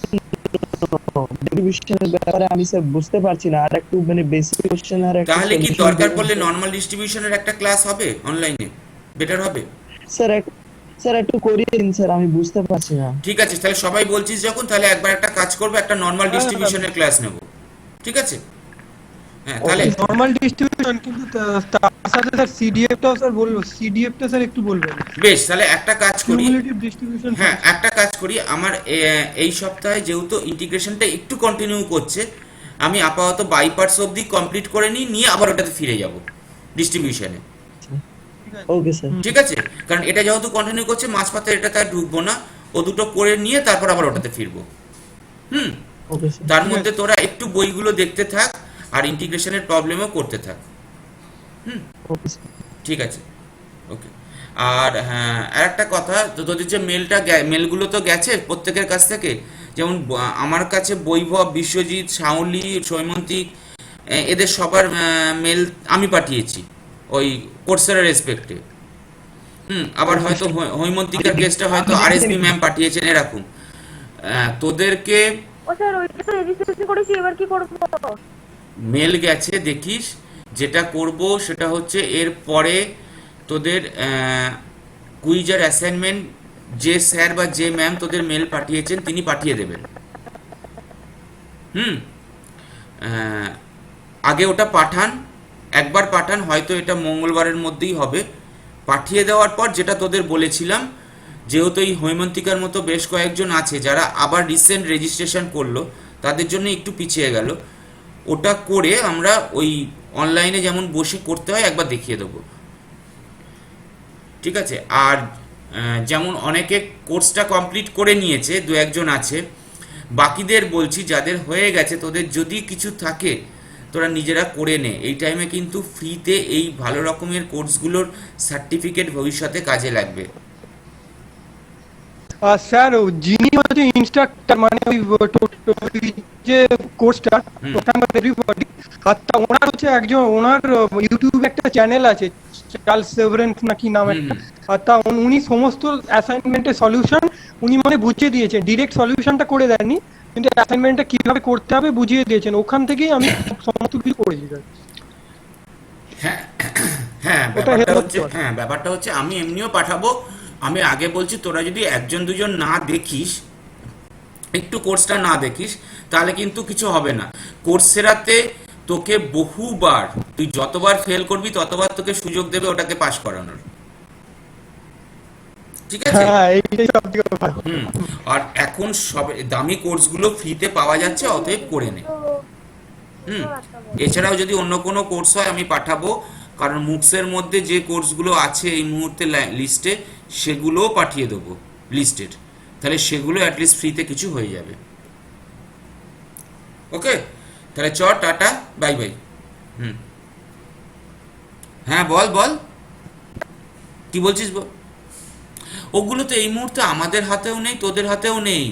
ডিস্ট্রিবিউশনের ব্যাপারে আমি স্যার বুঝতে পারছি না, আর একটু মানে বেসিক কোশ্চেন আর একটু তাহলে কি solution দরকার দিন। পড়লে নর্মাল ডিস্ট্রিবিউশনের একটা ক্লাস হবে অনলাইনে, বেটার হবে। স্যার একটু করিয়ে দিন স্যার, আমি বুঝতে পারছি না। ঠিক আছে, তাহলে সবাই বলছিস যখন, তাহলে একবার একটা কাজ করবো, একটা নর্মাল ডিস্ট্রিবিউশনের ক্লাস নেব, ঠিক আছে? হ্যাঁ, তাহলে নরমাল ডিস্ট্রিবিউশন, কিন্তু তার সাথে স্যার সিডিএফটাও স্যার বলবো, সিডিএফটা স্যার একটু বলবেন, বেশ, তাহলে একটা কাজ করি। Cumulative distribution. হ্যাঁ, একটা কাজ করি, আমার এই সপ্তাহে যেহেতু ইন্টিগ্রেশনটা একটু কন্টিনিউ করছে, আমি আপাতত বাই পার্টস অবধি কমপ্লিট করে নিয়ে আবার ওটাতে ফিরে যাব ডিস্ট্রিবিউশনে, ওকে স্যার। ঠিক আছে? কারণ এটা যেহেতু কন্টিনিউ করছে, মাঝপথে এটা তার ঢুকবো না, ও দুটো করে নিয়ে তারপর আবার ওটাতে ফিরবো। Okay sir. তার মধ্যে তোরা একটু বইগুলো দেখতে থাক আর ইন্টিগ্রেশনের প্রবলেমও করতে থাক। Okay sir. ঠিক আছে, ওকে। আর হ্যাঁ, আর একটা কথা, তো তোদের যে মেলগুলো তো গেছে প্রত্যেকের কাছ থেকে, যেমন আমার কাছে বৈভব, বিশ্বজিৎ, শাওলি, সৈমন্তিক, এদের সবার মেল আমি পাঠিয়েছি ওই কোর্সের রেসপেক্টে। আবার হয়তো হৈমন্তিকার কেসটা হয়তো আরএসবি ম্যাম পাঠিয়েছেন, এরকম। তোদেরকে ও স্যার ওইটা তো রেজিস্ট্রেশন করেছি, এবার কি করব? মেল গেছে দেখিস। যেটা করব সেটা হচ্ছে এর পরে তোদের কুইজ আর অ্যাসাইনমেন্ট যে স্যার বা যে ম্যাম তোদের মেল পাঠিয়েছেন তিনি পাঠিয়ে দেবেন। আগে ওটা পাঠান, একবার পাঠান, হয়তো এটা মঙ্গলবারের মধ্যেই হবে। পাঠিয়ে দেওয়ার পর যেটা তোদের বলেছিলাম, যেহেতু এই হৈমন্তিকার মতো বেশ কয়েকজন আছে যারা আবার রিসেন্ট রেজিস্ট্রেশন করলো, তাদের জন্য একটু পিছিয়ে গেল, ওটা করে আমরা ওই অনলাইনে যেমন বসে করতে হয় একবার দেখিয়ে দেবো, ঠিক আছে? আর যেমন অনেকে কোর্সটা কমপ্লিট করে নিয়েছে, দু একজন আছে, বাকিদের বলছি যাদের হয়ে গেছে, তোদের যদি কিছু থাকে তোরা নিজেরা করে নে। এই টাইমে কিন্তু ফ্রিতে এই ভালো রকমের কোর্সগুলোর সার্টিফিকেট ভবিষ্যতে কাজে লাগবে। আর স্যার যিনি হচ্ছে ইনস্ট্রাক্টর, মানে ওই যে কোর্সটা, এভরিবডি, আর ওনার হচ্ছে একজন, ওনার ইউটিউবে একটা চ্যানেল আছে, চার্লস সেভারেন্স নাকি নাম একটা, আর উনি সমস্ত অ্যাসাইনমেন্টের সলিউশন উনি মানে বুঝিয়ে দিয়েছেন, ডিরেক্ট সলিউশনটা করে দেননি, কিন্তু অ্যাসাইনমেন্টটা কিভাবে করতে হবে বুঝিয়ে দিয়েছেন, ওখান থেকেই আমি সমস্ত কিছু করেছি স্যার। হ্যাঁ, ব্যাপারটা হচ্ছে আমি এমনিও পাঠাবো। আমি আগে বলছি, তোরা যদি একজন দুজন না দেখিস, একটু কোর্সটা না দেখিস, তাহলে কিন্তু কিছু হবে না। কোর্সেরাতে তোকে বহুবার, তুই যতবার ফেল করবি ততবার তোকে সুযোগ দেবে ওটাকে পাস করানোর, ঠিক আছে? আর এখন সব দামি কোর্সগুলো ফ্রিতে পাওয়া যাচ্ছে, অতএব করে নে। এছাড়াও যদি অন্য কোনো কোর্স হয় আমি পাঠাবো, কারণ মুক্সের মধ্যে যে কোর্সগুলো আছে এই মুহূর্তে লিস্টে, সেগুলোও পাঠিয়ে দেবো লিস্টেড, তাহলে সেগুলো অ্যাটলিস্ট ফ্রিতে কিছু হয়ে যাবে। ওকে, তাহলে টাটা, বাই বাই। হ্যাঁ বল কি বলছিস বল। ওগুলো তো এই মুহূর্তে আমাদের হাতেও নেই, তোদের হাতেও নেই।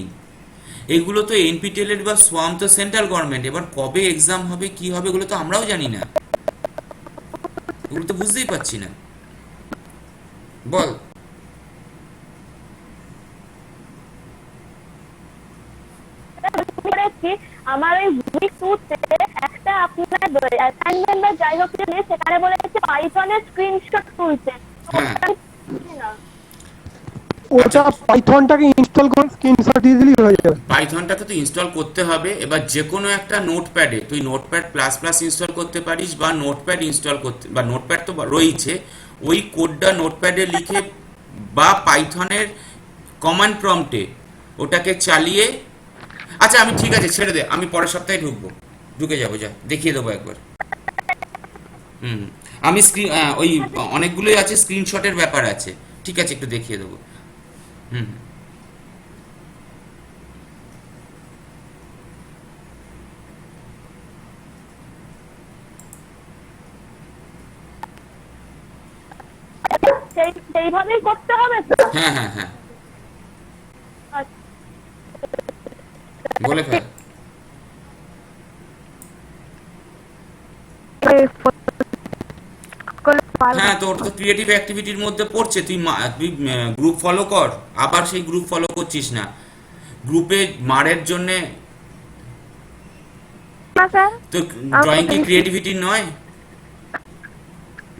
এগুলো তো এনপিটিএল এর বা সোয়াম তো সেন্ট্রাল গভর্নমেন্ট, এবার কবে এক্সাম হবে কি হবে এগুলো তো আমরাও জানি না, এগুলো তো বুঝতেই পারছি না। বল। আমার ওই উইক 2 তে একটা আপনার অ্যাসাইনমেন্ট বা যাই হোক সেখানে বলেছে পাইথনের স্ক্রিনশট তুলতে, ওটা পাইথনটাকে ইনস্টল করে স্ক্রিনশট দিয়ে দিলেই হয়ে যাবে। পাইথনটাকে তো ইনস্টল করতে হবে। এবার যে কোনো একটা নোটপ্যাডে তুই নোটপ্যাড প্লাস প্লাস ইনস্টল করতে পারিস, বা নোটপ্যাড ইনস্টল করতে, বা নোটপ্যাড তো রয়েছে, ওই কোডটা নোটপ্যাডে লিখে বা পাইথনের কমান্ড প্রম্পটে ওটাকে চালিয়ে, আচ্ছা আমি ঠিক আছে ছেড়ে দে, আমি পরের সপ্তাহে ঢুকে যাবো, যা দেখিয়ে দেবো একবার। আমি ওই অনেকগুলোই আছে, স্ক্রিনশটের ব্যাপার আছে, ঠিক আছে একটু দেখিয়ে দেবো। সেইভাবেই করতে হবে তো? হ্যাঁ বলে ফেল। হ্যাঁ, তো ওটা তো ক্রিয়েটিভ অ্যাক্টিভিটির মধ্যে পড়ছে। তুই গ্রুপ ফলো কর, আবার সেই গ্রুপ ফলো করছিস না। গ্রুপে মারের জন্যে না স্যার তো ড্রয়িং কি ক্রিয়েটিভিটি নয়?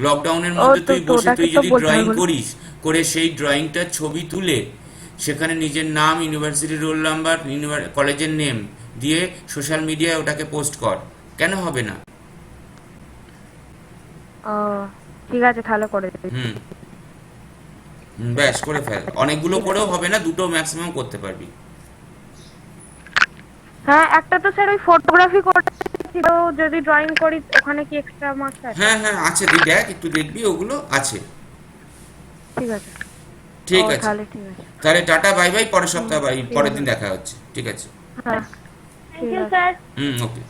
লকডাউনের মধ্যে তুই বসে তুই যদি ড্রয়িং করিস, করে সেই ড্রয়িংটার ছবি তুলে সেখানে নিজের নাম, ইউনিভার্সিটির রোল নাম্বার, কলেজের নেম দিয়ে সোশ্যাল মিডিয়ায় ওটাকে পোস্ট কর, কেন হবে না? ঠিক আছে তাহলে করে দিই। হুম ব্যাস করে ফেল। অনেকগুলো করেও হবে না, দুটো ম্যাক্সিমাম করতে পারবি। হ্যাঁ একটা তো স্যার ওই ফটোগ্রাফি করতেছিল, যদি ড্রয়িং করি ওখানে কি এক্সট্রা মার্কস আছে? হ্যাঁ হ্যাঁ আছে, তুই দেখ, একটু দেখবি, ওগুলো আছে। ঠিক আছে ঠিক আছে, তাহলে ঠিক আছে। তাহলে টাটা, বাই বাই, পরের সপ্তাহ বাই, পরের দিন দেখা হচ্ছে। ঠিক আছে, হ্যাঁ থ্যাংক ইউ স্যার। ওকে।